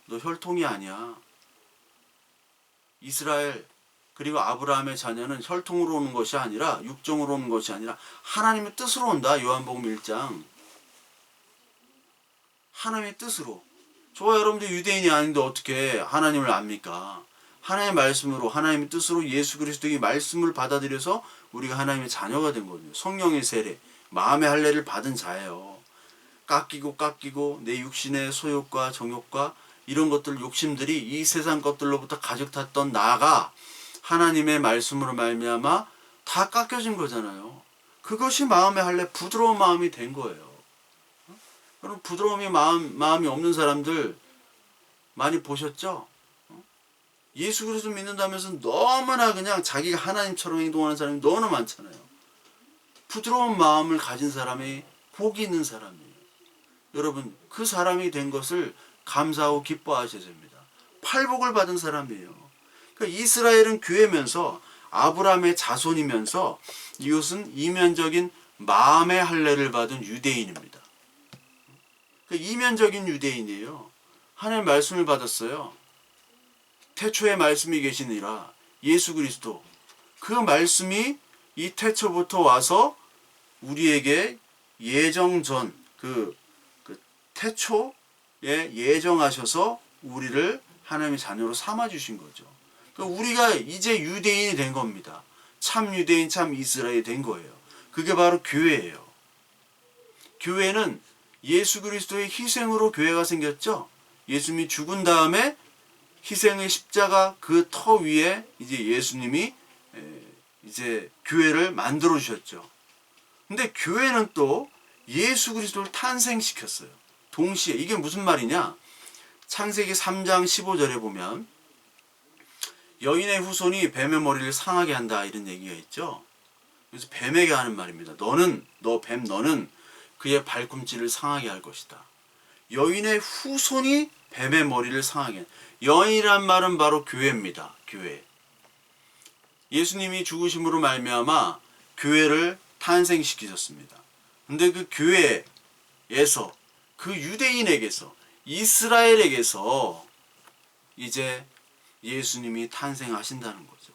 너 혈통이 아니야. 이스라엘 그리고 아브라함의 자녀는 혈통으로 오는 것이 아니라 육정으로 오는 것이 아니라 하나님의 뜻으로 온다. 요한복음 1장. 하나님의 뜻으로. 저와 여러분들 유대인이 아닌데 어떻게 하나님을 압니까? 하나님의 말씀으로 하나님의 뜻으로 예수 그리스도의 말씀을 받아들여서 우리가 하나님의 자녀가 된 거거든요. 성령의 세례, 마음의 할례를 받은 자예요. 깎이고 내 육신의 소욕과 정욕과 이런 것들 욕심들이 이 세상 것들로부터 가득 탔던 나가 하나님의 말씀으로 말미암아 다 깎여진 거잖아요. 그것이 마음의 할례, 부드러운 마음이 된 거예요. 그럼 부드러움이 마음이 없는 사람들 많이 보셨죠? 예수 그리스도 믿는다면서 너무나 그냥 자기가 하나님처럼 행동하는 사람이 너무나 많잖아요. 부드러운 마음을 가진 사람이 복이 있는 사람이에요. 여러분 그 사람이 된 것을 감사하고 기뻐하셔야 됩니다. 팔복을 받은 사람이에요. 그러니까 이스라엘은 교회면서 아브라함의 자손이면서 이것은 이면적인 마음의 할례를 받은 유대인입니다. 그러니까 이면적인 유대인이에요. 하나님의 말씀을 받았어요. 태초에 말씀이 계시니라. 예수 그리스도. 그 말씀이 이 태초부터 와서 우리에게 예정전 그 태초에 예정하셔서 우리를 하나님의 자녀로 삼아주신 거죠. 그러니까 우리가 이제 유대인이 된 겁니다. 참 유대인, 참 이스라엘이 된 거예요. 그게 바로 교회예요. 교회는 예수 그리스도의 희생으로 교회가 생겼죠. 예수님이 죽은 다음에 희생의 십자가 그 터 위에 이제 예수님이 이제 교회를 만들어 주셨죠. 근데 교회는 또 예수 그리스도를 탄생시켰어요. 동시에 이게 무슨 말이냐? 창세기 3장 15절에 보면 여인의 후손이 뱀의 머리를 상하게 한다 이런 얘기가 있죠. 그래서 뱀에게 하는 말입니다. 너는 그의 발꿈치를 상하게 할 것이다. 여인의 후손이 뱀의 머리를 상하게. 여인이란 말은 바로 교회입니다. 교회. 예수님이 죽으심으로 말미암아 교회를 탄생시키셨습니다. 근데 그 교회에서 그 유대인에게서 이스라엘에게서 이제 예수님이 탄생하신다는 거죠.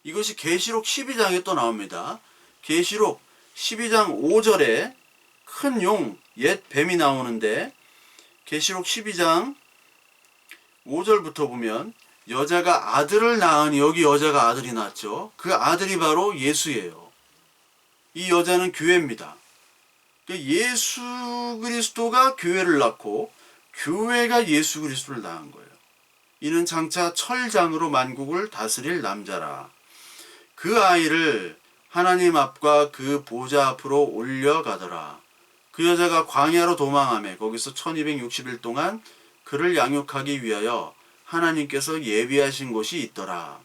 이것이 계시록 12장에 또 나옵니다. 계시록 12장 5절에 큰 용, 옛 뱀이 나오는데 계시록 12장 5절부터 보면 여자가 아들을 낳으니 여기 여자가 아들이 낳았죠. 그 아들이 바로 예수예요. 이 여자는 교회입니다. 예수 그리스도가 교회를 낳고 교회가 예수 그리스도를 낳은 거예요. 이는 장차 철장으로 만국을 다스릴 남자라. 그 아이를 하나님 앞과 그 보좌 앞으로 올려가더라. 그 여자가 광야로 도망하며 거기서 1260일 동안 그를 양육하기 위하여 하나님께서 예비하신 곳이 있더라.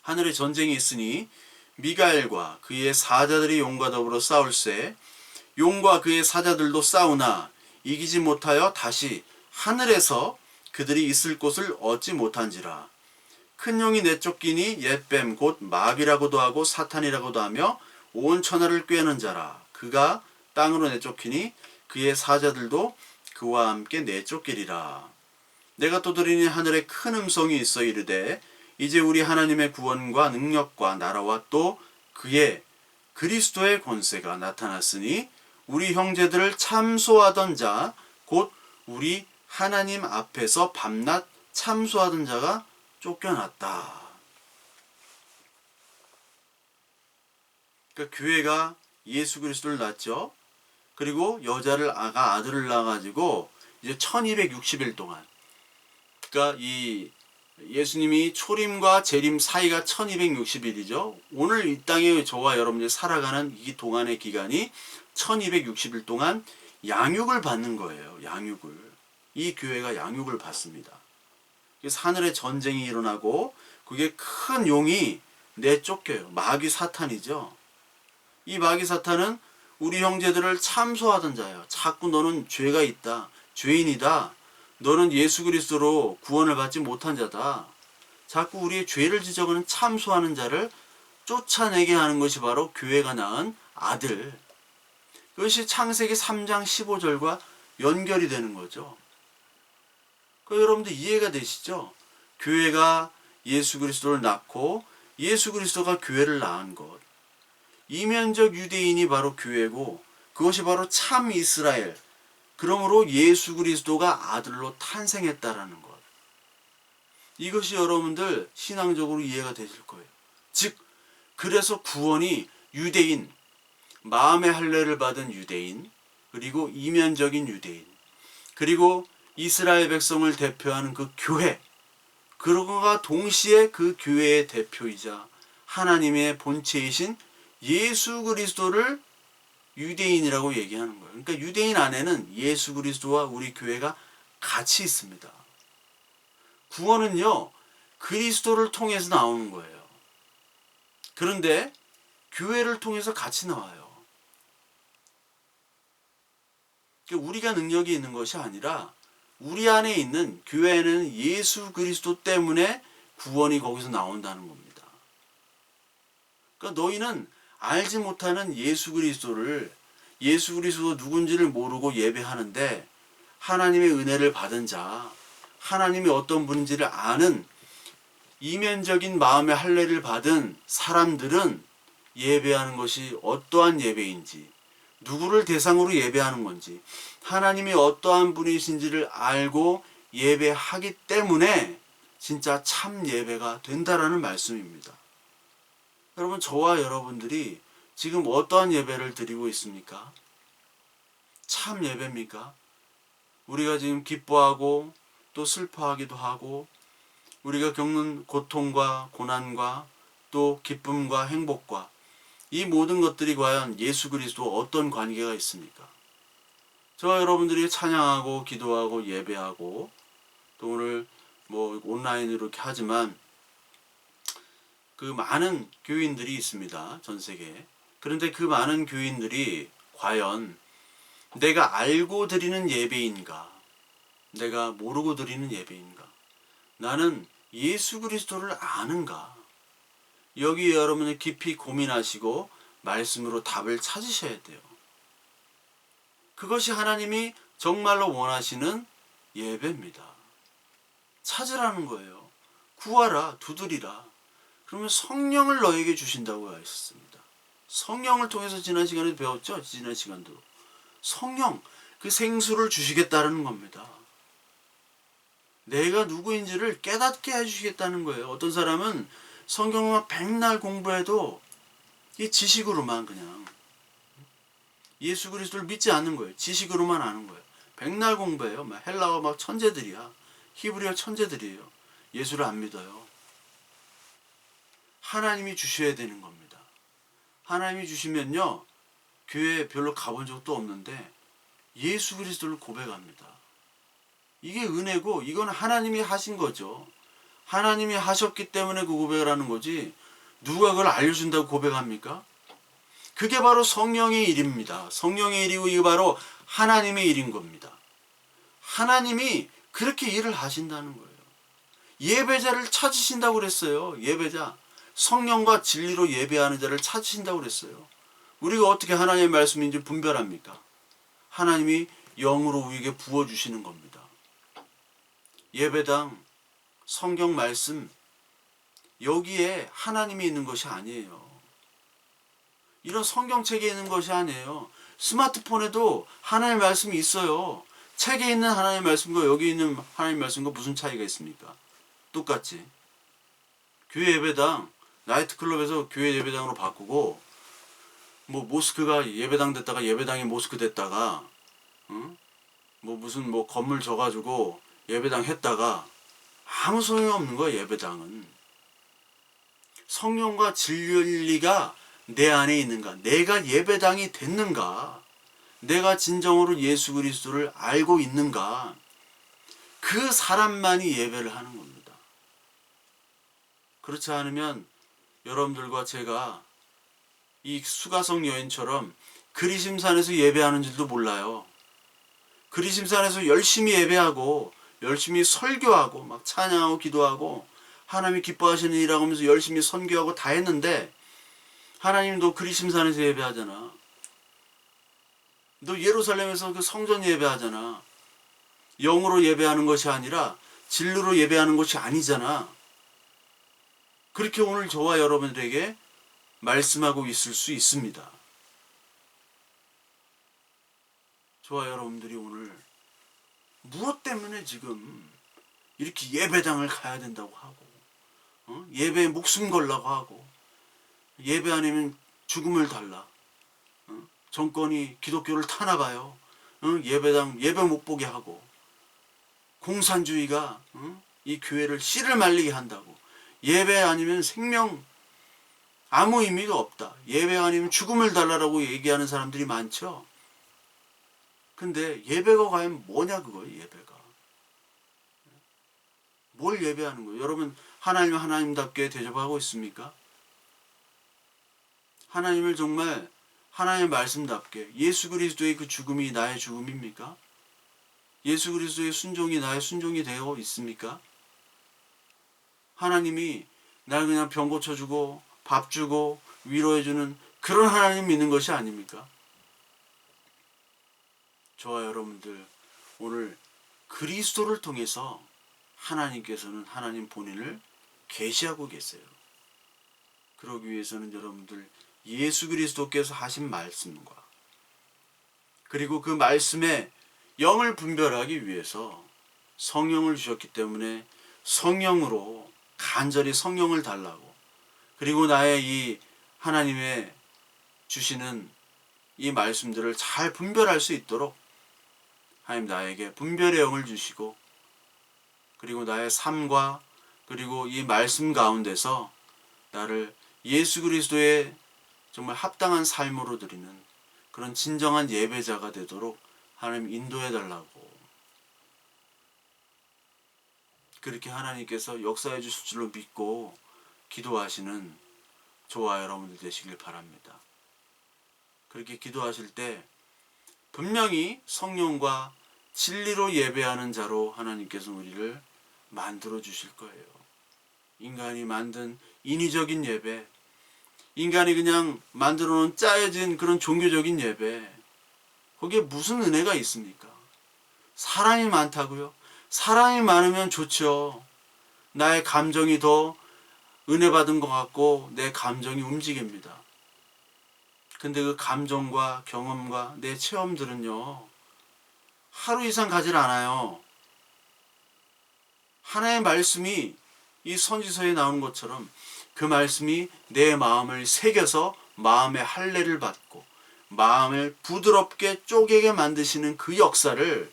하늘에 전쟁이 있으니 미가엘과 그의 사자들이 용과 더불어 싸울세 용과 그의 사자들도 싸우나 이기지 못하여 다시 하늘에서 그들이 있을 곳을 얻지 못한지라. 큰 용이 내쫓기니 옛뱀 곧 마귀라고도 하고 사탄이라고도 하며 온 천하를 꿰는 자라. 그가 땅으로 내쫓기니 그의 사자들도 그와 함께 내쫓기리라. 내가 또 들으니 하늘에 큰 음성이 있어 이르되 이제 우리 하나님의 구원과 능력과 나라와 또 그의 그리스도의 권세가 나타났으니 우리 형제들을 참소하던 자 곧 우리 하나님 앞에서 밤낮 참소하던 자가 쫓겨났다. 그러니까 교회가 예수 그리스도를 낳죠. 그리고 여자를 아들을 낳아가지고 이제 1260일 동안, 그러니까 이 예수님이 초림과 재림 사이가 1260일이죠. 오늘 이 땅에 저와 여러분들이 살아가는 이 동안의 기간이 1260일 동안 양육을 받는 거예요. 양육을. 이 교회가 양육을 받습니다. 그래서 하늘에 전쟁이 일어나고 그게 큰 용이 내쫓겨요. 마귀 사탄이죠. 이 마귀 사탄은 우리 형제들을 참소하던 자예요. 자꾸 너는 죄가 있다. 죄인이다. 너는 예수 그리스도로 구원을 받지 못한 자다. 자꾸 우리의 죄를 지적하는 참소하는 자를 쫓아내게 하는 것이 바로 교회가 낳은 아들. 그것이 창세기 3장 15절과 연결이 되는 거죠. 여러분들 이해가 되시죠? 교회가 예수 그리스도를 낳고 예수 그리스도가 교회를 낳은 것. 이면적 유대인이 바로 교회고 그것이 바로 참 이스라엘. 그러므로 예수 그리스도가 아들로 탄생했다라는 것. 이것이 여러분들 신앙적으로 이해가 되실 거예요. 즉 그래서 구원이 유대인, 마음의 할례를 받은 유대인, 그리고 이면적인 유대인, 그리고 이스라엘 백성을 대표하는 그 교회, 그러고가 동시에 그 교회의 대표이자 하나님의 본체이신 예수 그리스도를 유대인이라고 얘기하는 거예요. 그러니까 유대인 안에는 예수 그리스도와 우리 교회가 같이 있습니다. 구원은요, 그리스도를 통해서 나오는 거예요. 그런데 교회를 통해서 같이 나와요. 그러니까 우리가 능력이 있는 것이 아니라 우리 안에 있는 교회에는 예수 그리스도 때문에 구원이 거기서 나온다는 겁니다. 그러니까 너희는 알지 못하는 예수 그리스도 누군지를 모르고 예배하는데 하나님의 은혜를 받은 자, 하나님이 어떤 분인지를 아는 이면적인 마음의 할례를 받은 사람들은 예배하는 것이 어떠한 예배인지, 누구를 대상으로 예배하는 건지, 하나님이 어떠한 분이신지를 알고 예배하기 때문에 진짜 참 예배가 된다라는 말씀입니다. 여러분, 저와 여러분들이 지금 어떠한 예배를 드리고 있습니까? 참 예배입니까? 우리가 지금 기뻐하고 또 슬퍼하기도 하고 우리가 겪는 고통과 고난과 또 기쁨과 행복과 이 모든 것들이 과연 예수 그리스도와 어떤 관계가 있습니까? 저와 여러분들이 찬양하고 기도하고 예배하고 또 오늘 온라인으로 이렇게 하지만 그 많은 교인들이 있습니다. 전 세계에. 그런데 그 많은 교인들이 과연 내가 알고 드리는 예배인가? 내가 모르고 드리는 예배인가? 나는 예수 그리스도를 아는가? 여기 여러분이 깊이 고민하시고 말씀으로 답을 찾으셔야 돼요. 그것이 하나님이 정말로 원하시는 예배입니다. 찾으라는 거예요. 구하라, 두드리라. 그러면 성령을 너에게 주신다고 하셨습니다. 성령을 통해서 지난 시간에 배웠죠? 지난 시간도. 성령, 그 생수를 주시겠다는 겁니다. 내가 누구인지를 깨닫게 해주시겠다는 거예요. 어떤 사람은 성경만 백날 공부해도 이 지식으로만 그냥 예수 그리스도를 믿지 않는 거예요. 지식으로만 아는 거예요. 백날 공부해요. 헬라어 막 천재들이야. 히브리어 천재들이에요. 예수를 안 믿어요. 하나님이 주셔야 되는 겁니다. 하나님이 주시면요, 교회 별로 가본 적도 없는데 예수 그리스도를 고백합니다. 이게 은혜고 이건 하나님이 하신 거죠. 하나님이 하셨기 때문에 그 고백을 하는 거지 누가 그걸 알려준다고 고백합니까? 그게 바로 성령의 일입니다. 성령의 일이고 이게 바로 하나님의 일인 겁니다. 하나님이 그렇게 일을 하신다는 거예요. 예배자를 찾으신다고 그랬어요. 예배자. 성령과 진리로 예배하는 자를 찾으신다고 그랬어요. 우리가 어떻게 하나님의 말씀인지 분별합니까? 하나님이 영으로 우리에게 부어주시는 겁니다. 예배당, 성경 말씀, 여기에 하나님이 있는 것이 아니에요. 이런 성경책에 있는 것이 아니에요. 스마트폰에도 하나님의 말씀이 있어요. 책에 있는 하나님의 말씀과 여기 있는 하나님의 말씀과 무슨 차이가 있습니까? 똑같지. 교회 예배당, 나이트클럽에서 교회 예배당으로 바꾸고 뭐 모스크가 예배당 됐다가 예배당이 모스크 됐다가, 응? 뭐 무슨 뭐 건물 져가지고 예배당 했다가 아무 소용이 없는 거야. 예배당은 성령과 진리가 내 안에 있는가, 내가 예배당이 됐는가, 내가 진정으로 예수 그리스도를 알고 있는가, 그 사람만이 예배를 하는 겁니다. 그렇지 않으면 여러분들과 제가 이 수가성 여인처럼 그리심산에서 예배하는 줄도 몰라요. 그리심산에서 열심히 예배하고 열심히 설교하고 막 찬양하고 기도하고 하나님이 기뻐하시는 일이라고 하면서 열심히 선교하고 다 했는데, 하나님도 그리심산에서 예배하잖아. 너 예루살렘에서 그 성전 예배하잖아. 영으로 예배하는 것이 아니라 진리로 예배하는 것이 아니잖아. 그렇게 오늘 저와 여러분들에게 말씀하고 있을 수 있습니다. 저와 여러분들이 오늘 무엇 때문에 지금 이렇게 예배당을 가야 된다고 하고, 예배에 목숨 걸라고 하고, 예배 아니면 죽음을 달라, 정권이 기독교를 타나 봐요. 예배당 예배 못 보게 하고, 공산주의가 이 교회를 씨를 말리게 한다고, 예배 아니면 생명 아무 의미가 없다, 예배 아니면 죽음을 달라라고 얘기하는 사람들이 많죠. 근데 예배가 과연 뭐냐 그거예요. 예배가 뭘 예배하는 거예요? 여러분 하나님을 하나님답게 대접하고 있습니까? 하나님을 정말 하나님의 말씀답게, 예수 그리스도의 그 죽음이 나의 죽음입니까? 예수 그리스도의 순종이 나의 순종이 되어 있습니까? 하나님이 날 그냥 병 고쳐주고 밥 주고 위로해주는 그런 하나님 믿는 것이 아닙니까? 저와 여러분들 오늘 그리스도를 통해서 하나님께서는 하나님 본인을 계시하고 계세요. 그러기 위해서는 여러분들 예수 그리스도께서 하신 말씀과 그리고 그 말씀에 영을 분별하기 위해서 성령을 주셨기 때문에 성령으로 간절히 성령을 달라고, 그리고 나의 이 하나님의 주시는 이 말씀들을 잘 분별할 수 있도록 하나님 나에게 분별의 영을 주시고, 그리고 나의 삶과 그리고 이 말씀 가운데서 나를 예수 그리스도의 정말 합당한 삶으로 드리는 그런 진정한 예배자가 되도록 하나님 인도해 달라고, 그렇게 하나님께서 역사해 주실 줄로 믿고 기도하시는 저와 여러분들 되시길 바랍니다. 그렇게 기도하실 때 분명히 성령과 진리로 예배하는 자로 하나님께서 우리를 만들어 주실 거예요. 인간이 만든 인위적인 예배, 인간이 그냥 만들어 놓은 짜여진 그런 종교적인 예배, 거기에 무슨 은혜가 있습니까? 사람이 많다고요? 사람이 많으면 좋죠. 나의 감정이 더 은혜 받은 것 같고 내 감정이 움직입니다. 근데 그 감정과 경험과 내 체험들은요, 하루 이상 가질 않아요. 하나의 말씀이 이 선지서에 나오는 것처럼 그 말씀이 내 마음을 새겨서 마음의 할례를 받고 마음을 부드럽게 쪼개게 만드시는 그 역사를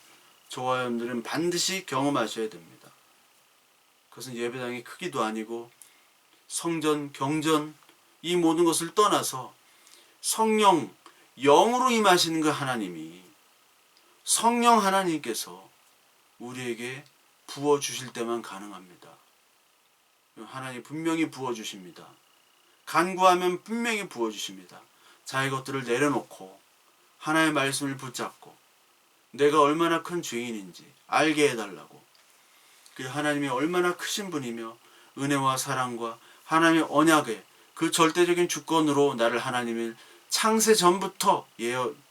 저와 여러분들은 반드시 경험하셔야 됩니다. 그것은 예배당의 크기도 아니고 성전, 경전 이 모든 것을 떠나서 성령, 영으로 임하시는 그 하나님이, 성령 하나님께서 우리에게 부어주실 때만 가능합니다. 하나님 분명히 부어주십니다. 간구하면 분명히 부어주십니다. 자기 것들을 내려놓고 하나님의 말씀을 붙잡고 내가 얼마나 큰 죄인인지 알게 해달라고, 그 하나님이 얼마나 크신 분이며 은혜와 사랑과 하나님의 언약의 그 절대적인 주권으로 나를 하나님을 창세 전부터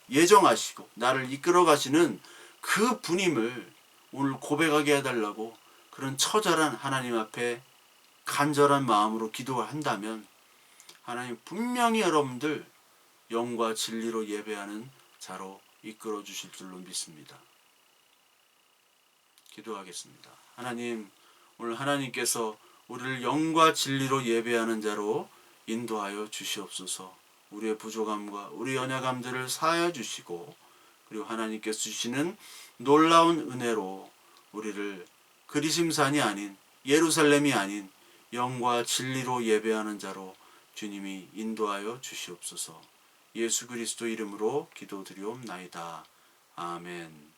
예정하시고 나를 이끌어 가시는 그 분임을 오늘 고백하게 해달라고, 그런 처절한 하나님 앞에 간절한 마음으로 기도를 한다면 하나님 분명히 여러분들 영과 진리로 예배하는 자로 이끌어 주실 줄로 믿습니다. 기도하겠습니다. 하나님, 오늘 하나님께서 우리를 영과 진리로 예배하는 자로 인도하여 주시옵소서. 우리의 부족함과 우리 연약함들을 사하여 주시고 그리고 하나님께서 주시는 놀라운 은혜로 우리를 그리심산이 아닌 예루살렘이 아닌 영과 진리로 예배하는 자로 주님이 인도하여 주시옵소서. 예수 그리스도 이름으로 기도드리옵나이다. 아멘.